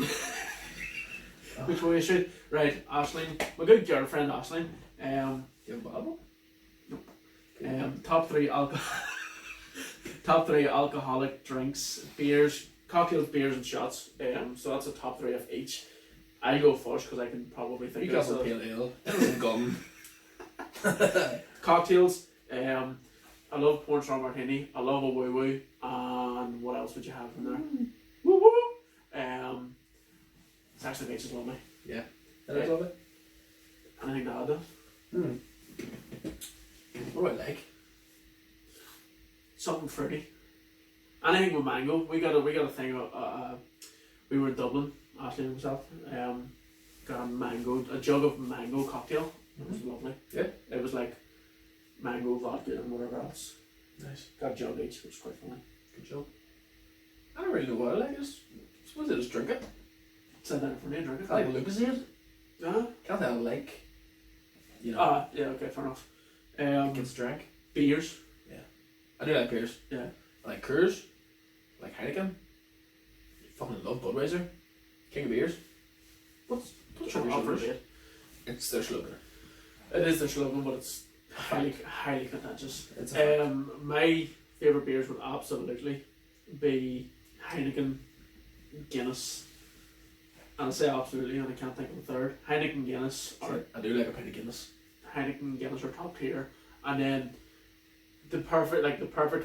Which way is it? Right, Aisling, my good girlfriend Aisling. Do you have a Bible? Top three top three alcoholic drinks, beers, cocktails, beers, and shots. So that's a top three of each. I go first because I can probably think of Newcastle Pale Ale. Anything gum. cocktails. I love porn star martini. I love a woo woo. And what else would you have in there? Woo woo. It actually makes it lovely. Yeah. That is lovely. Anything to add to it? What do I like? Something fruity. Anything with mango. We got a thing. We were in Dublin, Ashley and myself. Got a jug of mango cocktail. It was lovely. Yeah. It was like mango, vodka, and whatever else. Nice. Got a jug each, which was quite funny. Good job. I don't really know what I like. I suppose I just drink it. Sit down for me and drink it. I like Lucozade. Uh-huh. Can't tell like. You know. Yeah, okay, fair enough. It gets drank. Beers. I do like beers. Yeah. I like Coors. I like Heineken. I fucking love Budweiser. King of beers. What's your Offer It's their slogan. It is their slogan, but it's highly contentious. It's a my favourite beers would absolutely be Heineken, Guinness, and I say absolutely, and I can't think of a third. Heineken, Guinness, or I do like a pint of Guinness. Heineken, Guinness are top tier, and then the perfect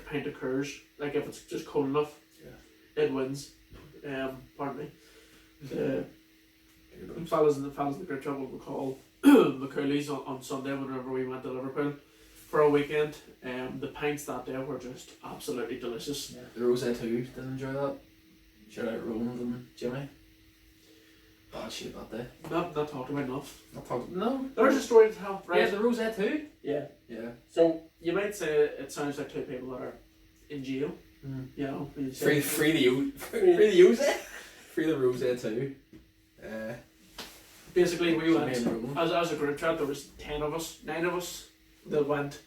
pint of Coors. Like if it's just cold enough, it wins. Pardon me. The fellas in the Great Trouble will call McCooley's on Sunday whenever we went to Liverpool for a weekend. The pints that day were just absolutely delicious. Yeah. The Rosé too, didn't enjoy that. Shout out Roland and Jimmy. Bad shit that day. Not talked about enough. No. There's a story to tell, right? Yeah, the Rosé too. Yeah. Yeah. So you might say it sounds like two people that are in jail. You know, Free the Rosé. Free the Rosé too. Basically, we went Roland. as a group chat. There was 9 of us that went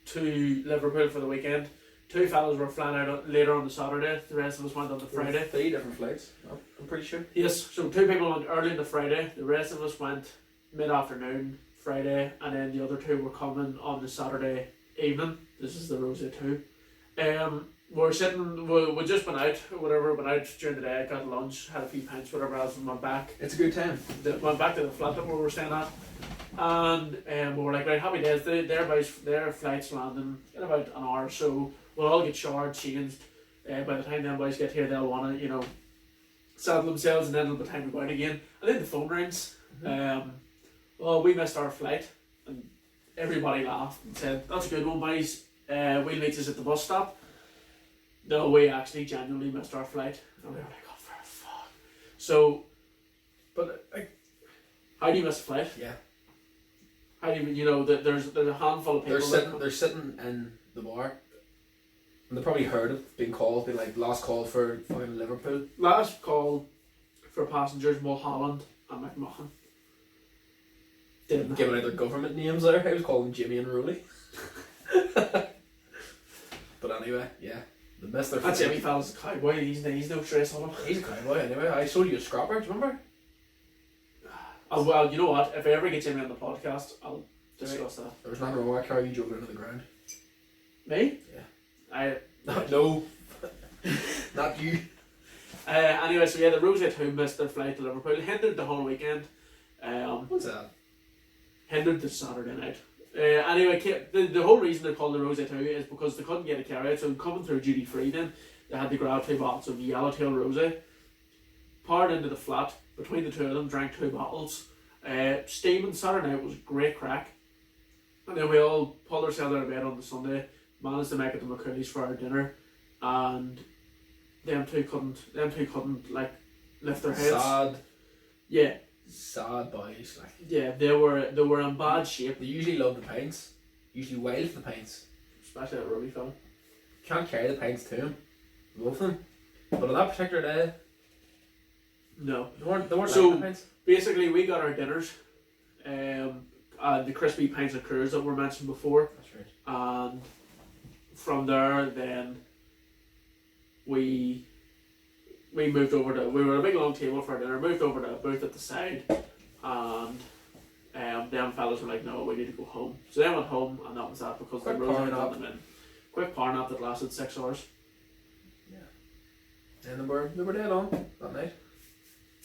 to Liverpool for the weekend. 2 fellas were flying out later on the Saturday. The rest of us went on the Friday. 3 different flights. I'm pretty sure. Yes, so 2 people went early on the Friday. The rest of us went mid-afternoon Friday, and then the other 2 were coming on the Saturday evening. This is the Rosé 2. We're sitting. We just went out, whatever. Went out during the day. Got lunch, had a few pints, whatever else, and went back. It's a good time. Went back to the flat that we were staying at, and we were like, right, happy days. Their flight's landing in about an hour or so. We'll all get showered, changed. By the time them boys get here, they'll want to, settle themselves, and then it'll be time to go out again. And then the phone rings. Well, we missed our flight, and everybody laughed and said, "That's a good one, boys. We'll meet us at the bus stop." No, we actually genuinely missed our flight, and we were like, "Oh, for fuck!" So, but like, how do you miss a flight? Yeah. How do you, there's a handful of people. They're sitting in the bar. And they probably heard it being called, being like, last call for fucking Liverpool. Last call for passengers, Mulholland and McMahon. Giving out their government names there. I was calling Jimmy and Rooley. But anyway, yeah. They missed their That flight. Jimmy fella's a cowboy, he's no stress on him. He's a cowboy anyway. I sold you a scrapper, do you remember? Oh, well, you know what? If I ever get Jimmy on the podcast, I'll discuss that. There was nothing wrong with carrying you joking into the ground. Me? Yeah. No. Not you. Anyway, so yeah, the Rosé 2 missed their flight to Liverpool, hindered the whole weekend. What's that? Hindered the Saturday night. Anyway, the whole reason they're called the Rosé 2 is because they couldn't get a carry out, so coming through duty free then, they had to grab 2 bottles of Yellowtail Rosé, poured into the flat, between the 2 of them, drank 2 bottles. Steaming Saturday night was great crack. And then we all pulled ourselves out of bed on the Sunday, managed to make it to McCooley's for our dinner, and them two couldn't like lift their heads. Sad. Yeah. Sad boys. Like. Yeah, they were in bad shape. They usually love the pints. Usually wild for the pints. Especially that rugby fella. Can't carry the pints to him. Both of them. But on that particular day, No. They weren't So- like pints. Basically, we got our dinners, the crispy pints of cruise that were mentioned before, That's right. and from there, then we moved over to, we were at a big long table for dinner, moved over to a booth at the side, and them fellas were like, no, we need to go home. So they went home, and that was that, because Quick the roads power had nap. gotten them in. Quick power nap that lasted 6 hours. And they were dead on that night.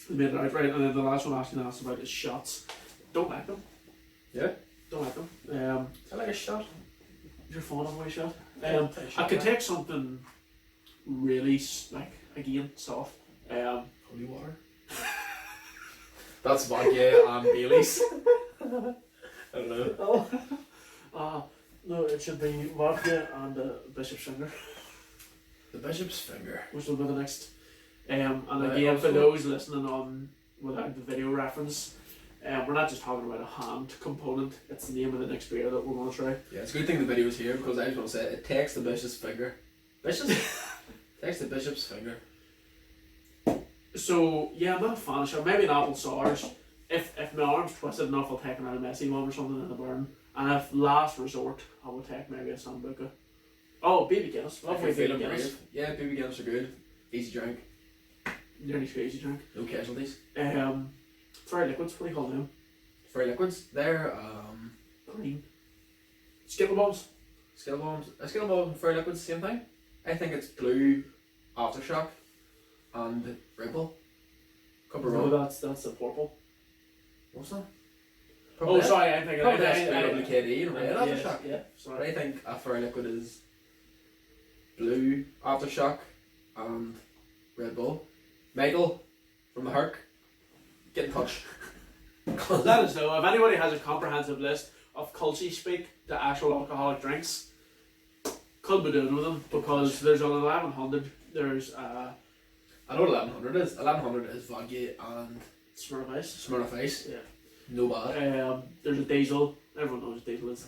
We made it out right, and then the last one Ashton asked about is shots. Don't like them. Yeah. Don't like them. I like a shot. You're fond of a wee shot. Take a I shot, could man. take something really like again soft. Holy water. That's vodka and Baileys. I don't know. No, it should be vodka and the bishop's finger, The bishop's finger. which will be the next. And Right, again, for also- those listening on without the video reference, we're not just talking about a hand component. It's the name of the next beer that we're going to try. Yeah, it's a good thing the video's here because I was going to say it takes the bishop's finger. Takes the bishop's finger. So yeah, I'm not a fan of shot. Maybe an apple sours. If my arm's twisted enough, I'll take another messy one or something in the burn. And if last resort, I would take maybe a Sambuca. Oh, BB Guinness. If Lovely you're BB feeling Guinness. brave. Yeah, BB Guinness are good. Easy drink. Nearly crazy drink. No casualties. Fairy liquids. What do you call them? For liquids, they're Green. Skittle bombs. skill bombs. A skill bomb for liquids, same thing. I think it's blue, aftershock, and Ripple. Couple No, roll. that's the purple. What's that? Oh, sorry, I'm thinking. Probably that's WKD and red yeah, aftershock. yeah, But sorry. I think a fairy liquid is blue, aftershock, and Red Bull. Michael from the Herc, get in touch. Let us know if anybody has a comprehensive list of culty speak, the actual alcoholic drinks. Could be doing with them because there's an 1100. There's I know what 1100 is. 1100 is vodka and Smirnoff Ice. Smirnoff Ice. Yeah. No bad. There's a diesel. Everyone knows what diesel is.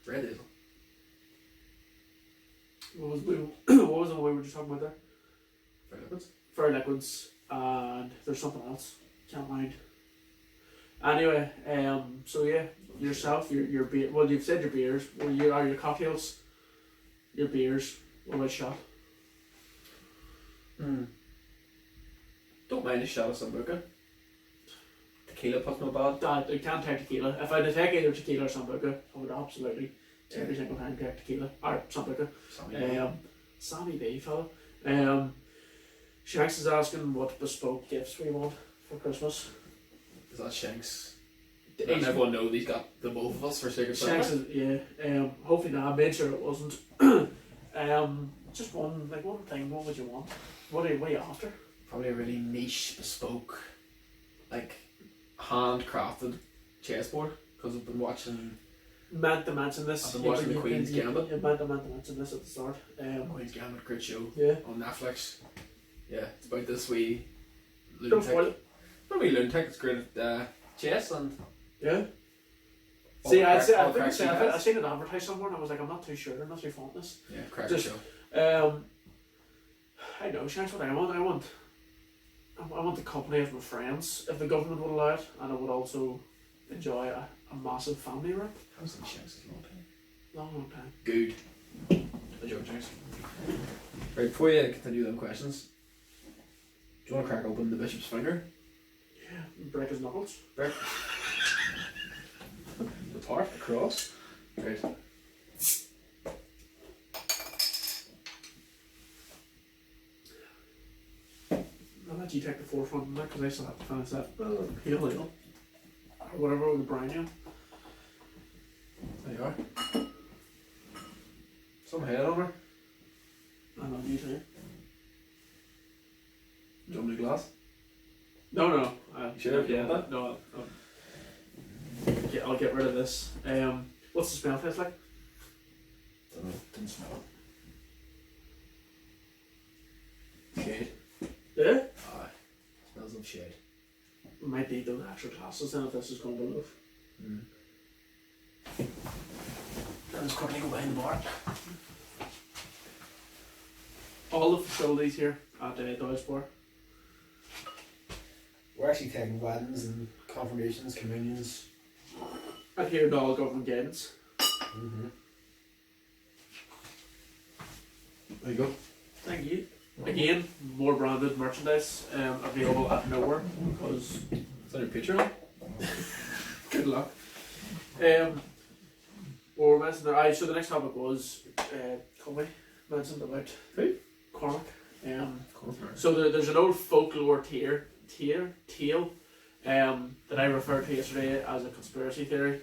Red Diesel. What was the one we were just talking about there? Fairy liquids. Fairy liquids, and there's something else. Can't mind. Anyway, so yeah, yourself, your beer. Well, you've said your beers. Well, your cocktails, your beers. What about shot? Don't mind a shot of Sambuca. Tequila puts me bad. Dad, I can't take tequila. If I had to take either tequila or Sambuca, I would absolutely every single time take tequila or Sambuca. Sammy B fella. Shanks is asking what bespoke gifts we want for Christmas. Is that Shanks? He's- And everyone knows he's got the both of us for Secret Shanks Santa. is, yeah. Hopefully not. I made sure it wasn't. Just one thing. What would you want? What are you after? Probably a really niche, bespoke, like handcrafted chessboard. Because I've been watching Meant to mention this. I've been watching the Queen's Gambit. You meant to mention this at the start. Queen's Gambit, great show Yeah. on Netflix. Yeah, it's about this wee Don't spoil lunatic. it. Not wee lunatic, it's great at chess and Yeah. all See, the I crack- see. all I the think cracks he I has. seen it advertised somewhere, and I was like, I'm not too sure. I'm not too fond of this. Yeah, crack Just- show. I know. Shanks, what I want. I want the company of my friends, if the government would allow it, and I would also enjoy a massive family rip. I haven't seen Shanks in a long time. Long time. Good. A joke, Shanks. Right, before you continue them questions, do you want to crack open the bishop's finger? Yeah. Break his knuckles. Break. The part across. Right. I'll let you take the forefront on that because I still have to finish that pale ale. Or whatever with the brine ale. There you are. Some head on her. And on you too. Do you want a new glass? No. You sure? You Yeah, want that? no. I'll get rid of this. What's the smell taste like? Don't know. Didn't smell it. Shade. Yeah? Aye. Smells of shade. Might need those extra glasses then if this is going to loaf. Let's quickly go behind the bar. All the facilities here at Doyle's Bar. We're actually taking weddings and confirmations, communions. Adhere to all government guidance. Mm-hmm. There you go. Thank you. Again, more branded merchandise available at nowhere because Is that your picture on? good luck. Or mentioned there. So the next topic was Colby mentioned about Who? Cormac. So there's an old folklore tale that I referred to yesterday as a conspiracy theory.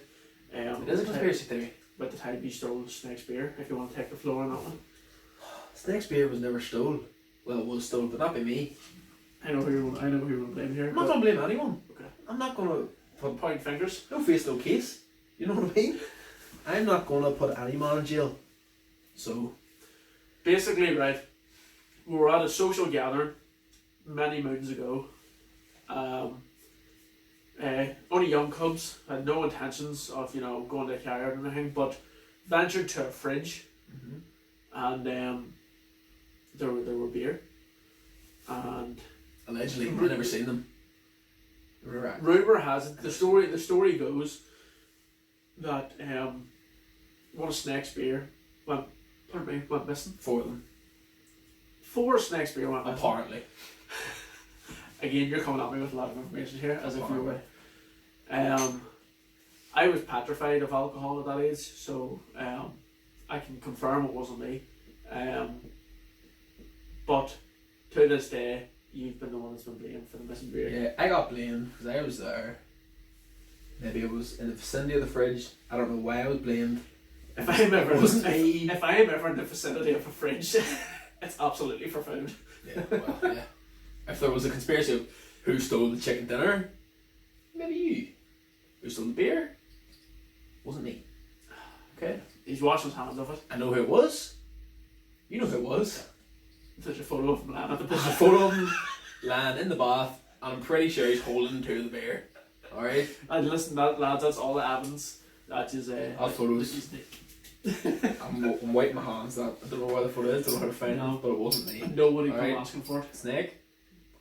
It is a conspiracy theory. About the time you stole Snake's beer. If you want to take the floor on that one. Snake's beer was never stole. Well, it was stole, but not by me. I know who you're blaming here. I'm not going to blame anyone. Okay. I'm not going to put Point fingers. no face, no case. You know what I mean? I'm not going to put any man in jail. So, Basically, right, we were at a social gathering many moons ago. Only young cubs had no intentions of going to carry out or anything, but ventured to a fridge, and there were beer, and allegedly, I've never seen them. Right. rumor has it the story goes that one of Snake's beer went missing. 4 of them. 4 Snake's beer went missing. Apparently. Again, you're coming at me with a lot of information here, as if you were. I was petrified of alcohol at that age, so I can confirm it wasn't me. But to this day, you've been the one that's been blamed for the missing beer. Yeah, I got blamed because I was there. Maybe it was in the vicinity of the fridge. I don't know why I was blamed. If I am ever me. if I am ever in the vicinity of a fridge, it's absolutely for food. Yeah, well, yeah. If there was a conspiracy of who stole the chicken dinner, maybe you. Who stole the beer? Wasn't me. Okay. He's washing his hands of it. I know who it was. You know who it was. There's a photo of him lying at the There's a back. photo of him lying in the bath, and I'm pretty sure he's holding to the beer. Alright? And listen, lads, that's all the evidence. That is I'll photos. this is the- I'm wiping my hands. I don't know where the photo is, don't know how to find No. it, but it wasn't me. Nobody come Alright. asking for it. Snake?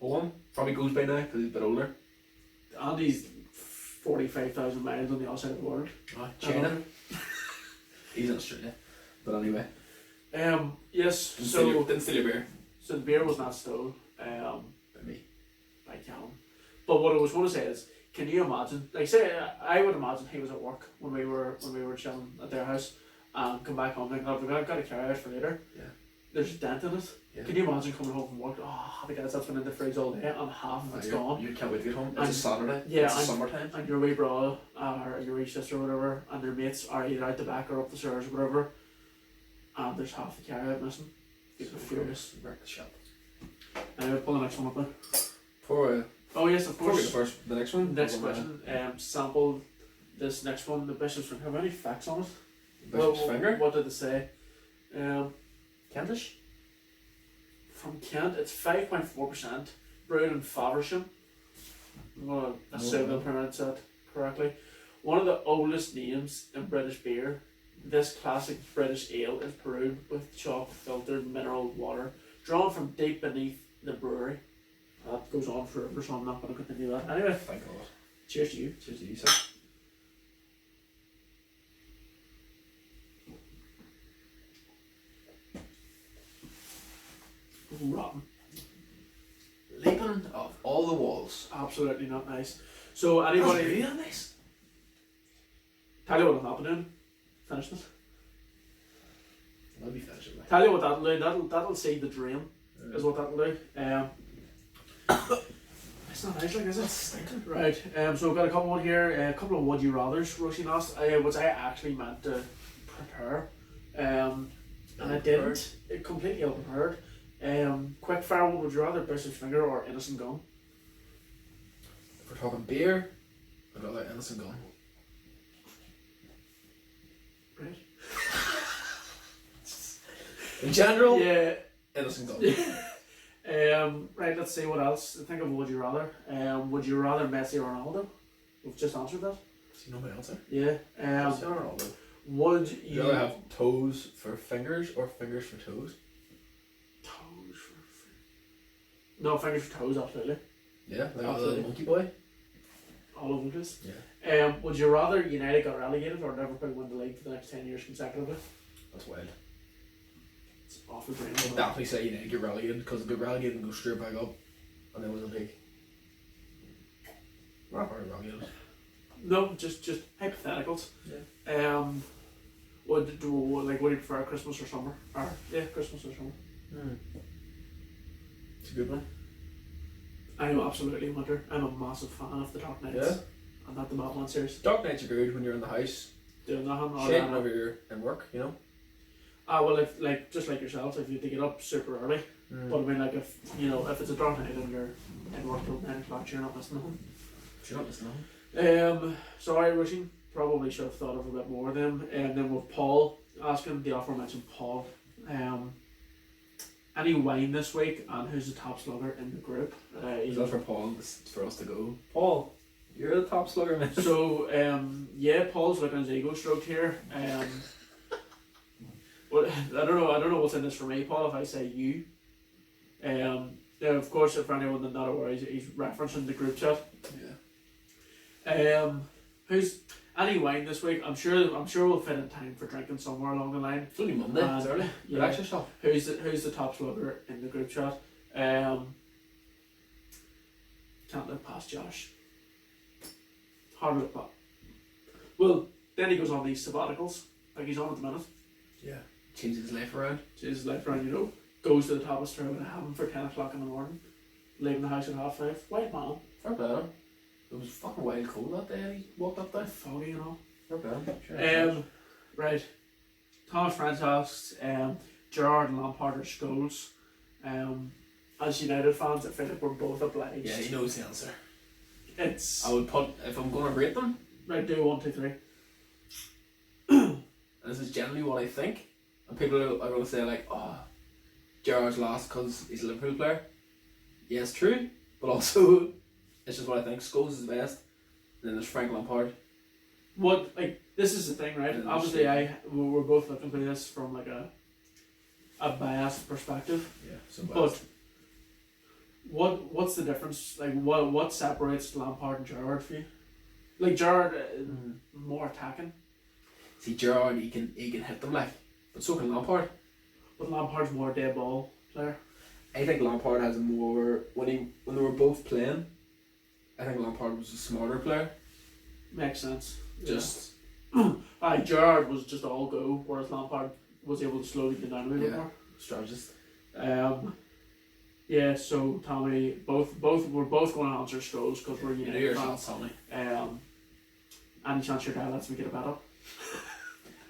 Owen? Probably goes by now because he's a bit older. Andy's 45,000 miles on the other side of the world. China? He's in Australia. But anyway. Yes, Didn't steal your beer. so the beer was not stolen By me. by Callum. But what I was going to say is, can you imagine? Like, say, I would imagine he was at work when we were chilling at their house, and come back home and think, I've got to carry out for later. Yeah. There's a dent in it. Yeah. Can you imagine coming home from work? Oh, happy days, that's been in the fridge all day, and half of it's gone. You can't wait to get home. And- It's a Saturday. yeah, It's and- summertime. And your wee brother or your wee sister or whatever, and their mates are either out the back or up the stairs or whatever, and there's half the carry out missing. People are furious. Wreck the shop. Anyway, pull the next one up there. Before Oh yes, of we go course. the next one. Next question. Sample this next one. The bishop's finger. How many facts on it? Bishop's What- finger. What did it say? Kentish. From Kent, it's 5.4%. Brewed in Faversham. I'm gonna assume I pronounced that correctly. One of the oldest names in British beer. This classic British ale is brewed with chalk filtered mineral water, drawn from deep beneath the brewery. That goes on forever, so I'm not going to continue that. Anyway, Thank God. cheers to you. Cheers to you, sir. Rotten. Leaping off all the walls. Absolutely not nice. So anybody, That's really nice. tell you what I'm not doing. Finish this. I'll be finishing. Tell you what that'll do. That'll seed the dream. Is what that'll do. It's not nice, like, is it? Stinking. Right. So we've got a couple more here. A couple of would you rather's Roisin asked, which I actually meant to prepare. And I didn't. It completely ill prepared. Quick fire, what would you rather, Bishop's Finger or Innocent Gun? If we're talking beer, I'd rather Innocent Gun. Right. In general, Yeah. Innocent Gun. Right, let's see what else. Think of would you rather. Would you rather Messi or Ronaldo? We've just answered that. Do you know my answer? Yeah. Cristiano Ronaldo. Would Would you you rather have toes for fingers or fingers for toes? toes for no fingers for toes? Absolutely. Yeah, like Absolutely. the monkey boy. all over the place. Yeah. Would you rather United got relegated or Liverpool win the league for the next 10 years consecutively? That's wild. It's awful brain. I'd definitely say United get relegated because if they get relegated and go straight back up and then win the league. We're not very relegated. No, just hypotheticals. Yeah. What do you prefer, Christmas or summer? Or Christmas or summer. It's a good one. I'm absolutely winter. I'm a massive fan of the Dark Knights. Yeah. And not the Batman series. Dark nights are good when you're in the house. Doing nothing. Shit whenever you're in work, you know. Well, if just like yourself, if you have to get up super early. But I mean, like if it's a dark night and you're in work till 9 o'clock, you're not missing nothing. You're not missing nothing. Sorry, Wishing. Probably should have thought of a bit more of them. And then with Paul asking, the aforementioned Paul, any wine this week and who's the top slugger in the group? Is that for Paul? For us to go? Paul, you're the top slugger, man. So, Paul's looking at his ego stroked here. Well, I don't know what's in this for me, Paul, if I say you. Now, of course, for anyone that's not aware, he's referencing the group chat. Yeah. Who's any wine this week? I'm sure we'll fit in time for drinking somewhere along the line. It's only Monday. It's early. Yeah. Relax yourself. Who's the top slugger in the group chat? Can't look past Josh. Hard to look past. Well, then he goes on these sabbaticals, like he's on at the minute. Yeah. Changes his life around. Changes his life around, Goes to the top of Stirling and having for 10 o'clock in the morning. Leaving the house at 5:30. White man. Fair play. It was fucking wild cold that day. He walked up there. Foggy, Fair play. Right. Thomas Francis asks, Gerrard and Lampard are skulls. As United fans, I feel like we're both obliged. Yeah, he knows the answer. It's I would put, if I'm going to rate them, right. Do 1, 2, 3. and this is generally what I think, and people are going to say like, oh, Gerrard's lost because he's a Liverpool player. Yes, true, but also it's just what I think. Scholes is the best, and then there's Frank Lampard. This is the thing, right? Yeah, Obviously, we're both looking through this from like a biased perspective. Yeah, so But what's the difference? Like what separates Lampard and Gerrard for you? Like Gerrard more attacking, see, Gerrard he can hit them like, but so can Lampard. but Lampard's more a dead ball player. I think Lampard has a more when they were both playing. I think Lampard was a smarter player. Makes sense. Just Gerrard was just all go, whereas Lampard was able to slowly get down a little bit more. strategist. So Tommy, we're both going to answer Scholes because we're You know United your fans. shots, Tommy. Any chance your dad lets me get a bet up?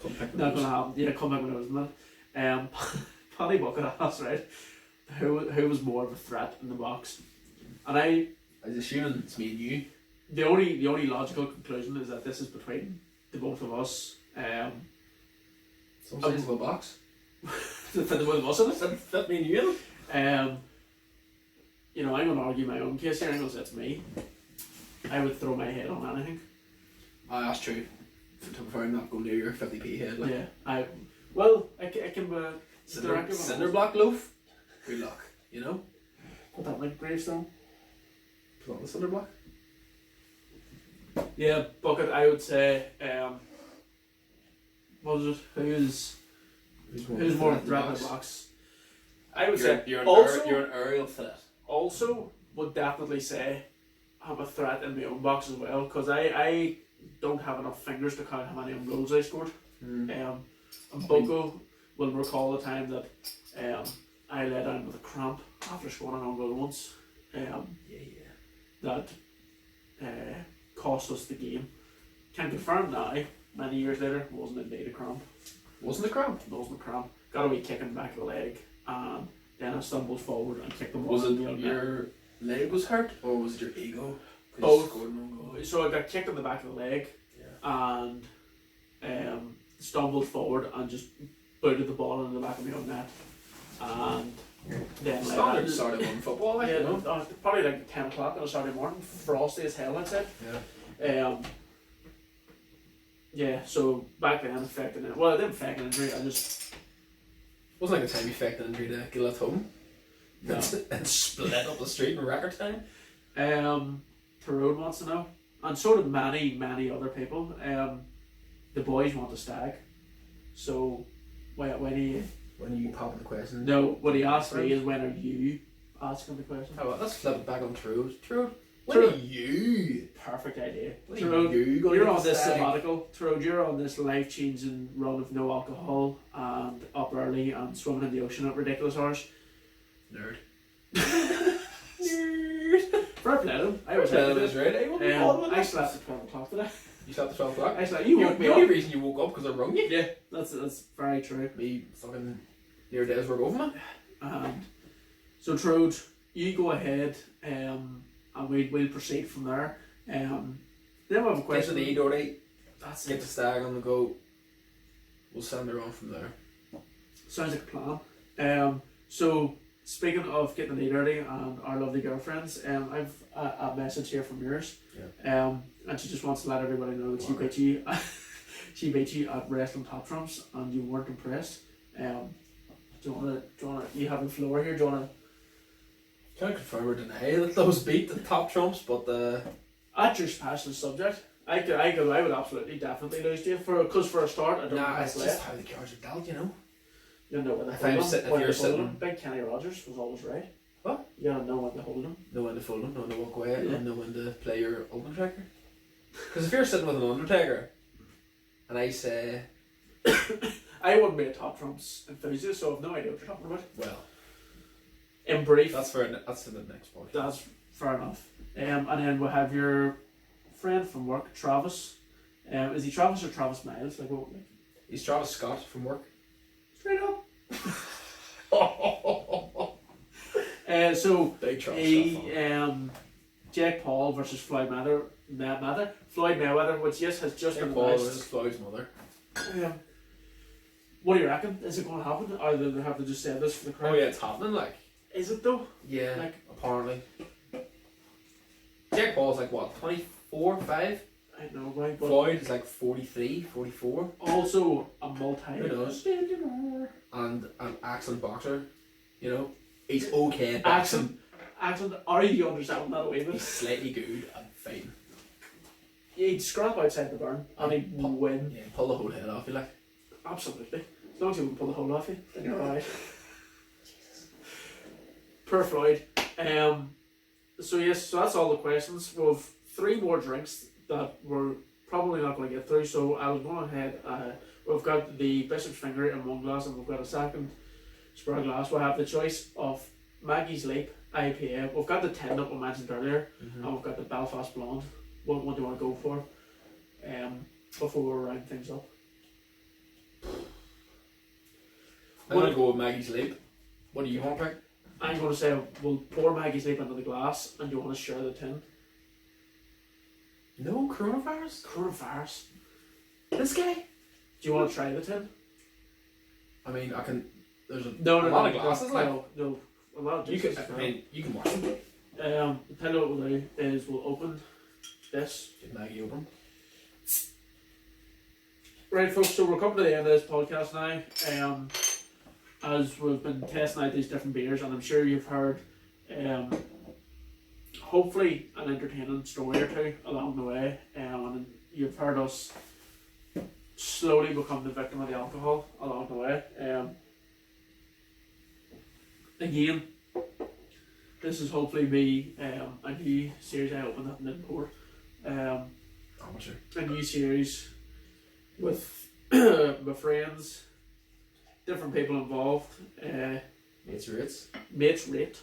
Come pick the Not nose. gonna happen. Yeah, come back when I was in that. Paddy Bucket asked, right? Who was more of a threat in the box? And I was assuming it's me and you. the only logical conclusion is that this is between the both of us. Some size of a box. The both of us in it. Fit me and you in. I'm gonna argue my own case here. I'm gonna say it's me. I would throw my head on anything. That's true. To be fair, I'm not going near your 50p head. Like. Yeah, I can Cinder block loaf. Good luck. You know. put that like gravestone. Put on the cinder block. Yeah, Bucket. I would say. What was it? Who's more threat in the box? I would say you're an aerial threat. Also would definitely say I'm a threat in my own box as well because I don't have enough fingers to count how many goals I scored. And Boko will recall the time that I lay down with a cramp after scoring an own goal once. That cost us the game. Can confirm now, many years later, it wasn't indeed a cramp. Wasn't a cramp? It wasn't a cramp. Got a wee kick in the back of the leg and then I stumbled forward and kicked the ball. Was it in the net. your leg was hurt or was it your ego? Both. Scored an own goal. So I got kicked in the back of the leg and stumbled forward and just booted the ball in the back of my own net. And then Standard Saturday morning football, like, you know. Probably like 10 o'clock on a Saturday morning, frosty as hell outside. So back then affecting it. Well, I didn't affect an injury, I just Wasn't like a time you faked an injury to get at home no. and split up the street in record time. Tyrone wants to know, and so do many other people. The boys want a stag. So, when When you pop the question. no, what he asked me is when are you asking the question? Oh, well, let's flip it back on True. When True. are you? Perfect idea. When Tyrone, are you going you're to on this stag? sabbatical. Tyrone, you're on this life-changing run of no alcohol and up early and swimming in the ocean at ridiculous hours. Nerd. Fair play to him. I was That happy is right. Hey, what are you on I with slept at 12 o'clock today. You slept at 12 o'clock? I slept. You woke me The only up. reason you woke up because I rung you. Yeah, that's very true. Me fucking near days work over, man. And so, Trude, you go ahead, and we'll proceed from there. Then we have a Get to question. the Doyle. That's Get it. the stag on the go. We'll send her on from there. Sounds like a plan. So speaking of getting the early and our lovely girlfriends, I've a message here from yours. Yeah. And she just wants to let everybody know that she beat you. She beat you at wrestling top trumps, and you weren't impressed. Do you wanna? You have the floor here. Do you wanna? Can't confirm or deny that those beat the top trumps, but At your passionate subject, I would absolutely, definitely lose to you because for a start, I don't nah, think it's that's just left. how the cards are dealt, you know. You know when they If hold I'm them. sitting- if When you're they hold sitting- them. Big Kenny Rogers was always right. What? You gotta know when to hold them. Know when to fold them, know when to walk away, Yeah. and know when to play your Undertaker. Because if you're sitting with an Undertaker, and I say, I wouldn't be a top trumps enthusiast, so I've no idea what you're talking about. well, In brief, that's for the next podcast. that's fair enough. And then we'll have your friend from work, Travis. Is he Travis or Travis Miles? Like what? He's Travis Scott from work. Straight up. So Big Travis he, Scott fan. Jake Paul versus Floyd Mayweather, which yes has just Jake been Paul announced. is Floyd's mother. What do you reckon? Is it going to happen, or do they have to just say this for the crowd? Oh yeah, it's happening, like. Is it though? Yeah, Like- apparently. Jake Paul's like what, 24, 5? I don't know, right? But Floyd is like 43, 44. also a Who knows? multi-billionaire. And an excellent boxer. You know? He's okay at Accent, boxing. are you understanding that a wee He's bit? slightly good at fighting. He'd scrap outside the burn and he'd win. Yeah, pull the whole head off, you like. Absolutely. As long as you can pull the whole off you, then you're alright. Poor Floyd. So yes, so that's all the questions. We've 3 more drinks that we're probably not going to get through, so I'll go ahead. We've got the Bishop's Finger in one glass and we've got a second spare glass. We'll have the choice of Maggie's Leap IPA. We've got the 10 that we mentioned earlier, and we've got the Belfast Blonde. What do you want to go for before we round things up? I'm going to go with Maggie's Leap. What do you want to pick? I'm going to say we'll pour Maggie's Leap into the glass and you want to share the tin. No coronavirus? Coronavirus. This guy? Do you want to try the tin? I mean, I can. There's a No, lot of glasses, like. no, a lot of You juices can. as I well. mean, you can watch them. Tell you what we'll do is we'll open this. Get Maggie open. Right, folks, so we're coming to the end of this podcast now. As we've been testing out these different beers, and I'm sure you've heard hopefully an entertaining story or two along the way, and you've heard us slowly become the victim of the alcohol along the way. Again, this is hopefully be a new series I open up in Newport. Amateur. A new series with my friends, different people involved, Mates rates. mates rate.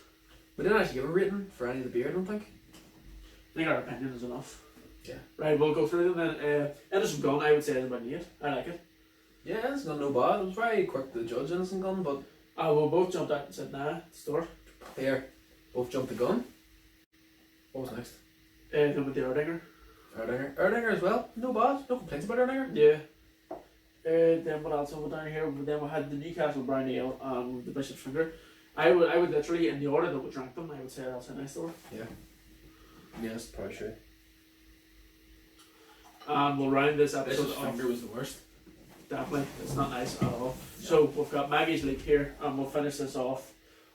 We didn't actually give a rating for any of the beer, I don't think. I think our opinion is enough. Yeah. Right, we'll go through them then. Innocent Gun, I would say, is about 8. I like it. Yeah, it's not no bad. It was very quick to judge Innocent Gun, but We both jumped out and said, nah, store. here, both jumped the gun. What was next? Then with the Erdinger. Erdinger. Erdinger as well. No bad. No complaints about Erdinger. Yeah. Then what else have we done here? Then we had the Newcastle Brown Ale and the Bishop's Finger. I would literally, in the order that we drank them, I would say that's a nice store. Yeah. Yes, probably true. And we'll round this episode Bishop's off. Finger was the worst. Definitely, it's not nice at all. So we've got Maggie's Leap here, and we'll finish this off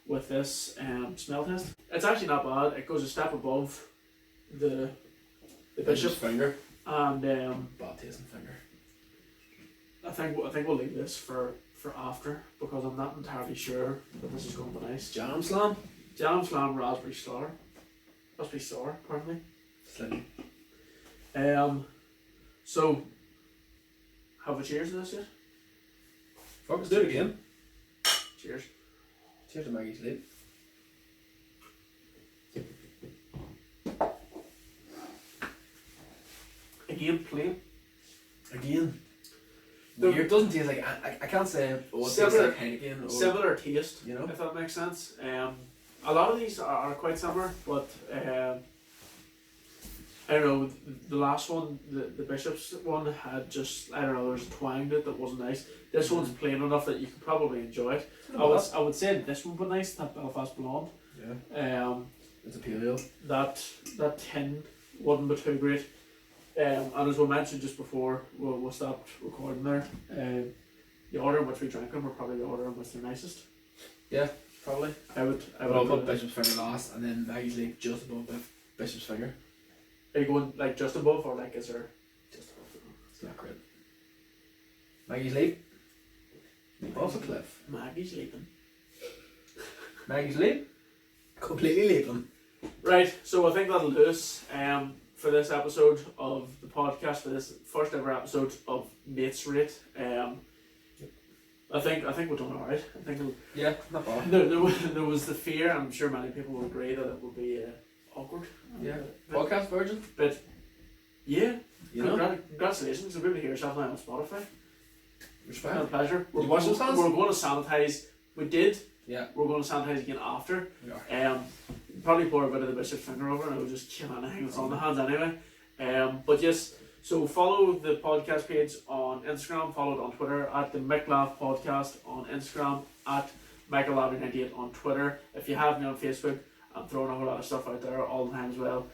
with this smell test. It's actually not bad. It goes a step above the Bishop's bishop, finger. and Bad tasting finger. I think we'll leave this for after, because I'm not entirely sure that this is going to be nice. Jam slam. Jam slam raspberry sour. Raspberry sour, pardon me. Slightly. So have a cheers to this yet? Fuck, let's do it again. Cheers. Cheers to Maggie's Leap. Again, plain. Again. The- It doesn't taste like, I can't say, oh, it tastes Similar- like Heineken or, Similar taste, you know? if that makes sense. A lot of these are quite similar, but I don't know, the last one, the Bishop's one had just, I don't know, there's a twang to it that wasn't nice. This one's plain enough that you could probably enjoy it. I would say this one would be nice, that Belfast Blonde. Yeah. It's a pale ale. That tin wouldn't be too great. And as we mentioned just before we stopped recording there, the order in which we drank them were probably the order in which they're nicest. Yeah, probably. I would I'll put Bishop's Finger last, and then Maggie's Leap just above Bishop's Finger. Are you going like just above, or like is there Just above. It's not great. Maggie's Leap. Off a cliff. Maggie's leaping? Maggie's Leap. Completely leaping. Right, so I think that'll do us for this episode of the podcast, for this first ever episode of Mates Rate. I think we've done alright. I think Yeah, not bad. there was the fear, and I'm sure many people will agree that it would be awkward. Yeah. But, Podcast version. yeah, You know. congratulations. You'll be able to hear yourself now on Spotify. It's been a Respect. pleasure. You wash those hands? We're going to sanitize. We did. Yeah. We're going to sanitize again after. Yeah. Probably pour a bit of the Bishop's Finger over, and I would just kill anything that's on the hands anyway. But yes, so follow the podcast page on Instagram, follow it on Twitter at the Mick Laugh Podcast on Instagram, at Michael98 on Twitter. If you have me on Facebook, I'm throwing a whole lot of stuff out there all the time as well.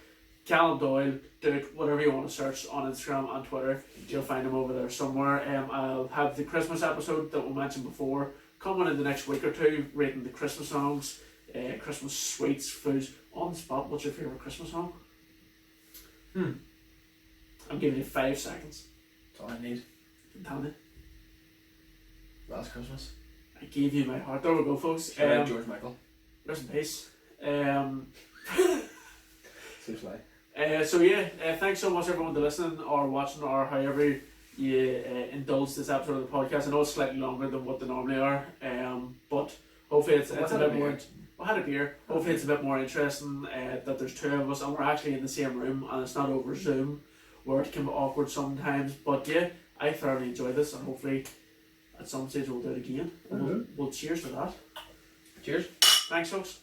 Callum, Doyle, Doot, whatever you want to search on Instagram and Twitter, you'll find them over there somewhere. I'll have the Christmas episode that we mentioned before coming in the next week or two, rating the Christmas songs, Christmas sweets, foods. On the spot, what's your favourite Christmas song? I'm giving you 5 seconds. That's all I need. Tell me. Last Christmas. I gave you my heart. There we go, folks. George Michael. Rest in peace. So sly. So yeah, thanks so much everyone to listening or watching or however you indulge this episode of the podcast. I know it's slightly longer than what they normally are, but hopefully it's a bit more. We had a beer. Hopefully it's a bit more interesting that there's 2 of us and we're actually in the same room and it's not over Zoom, where it can be awkward sometimes. But yeah, I thoroughly enjoyed this, and hopefully at some stage we'll do it again. We'll cheers to that. Cheers. Thanks, folks.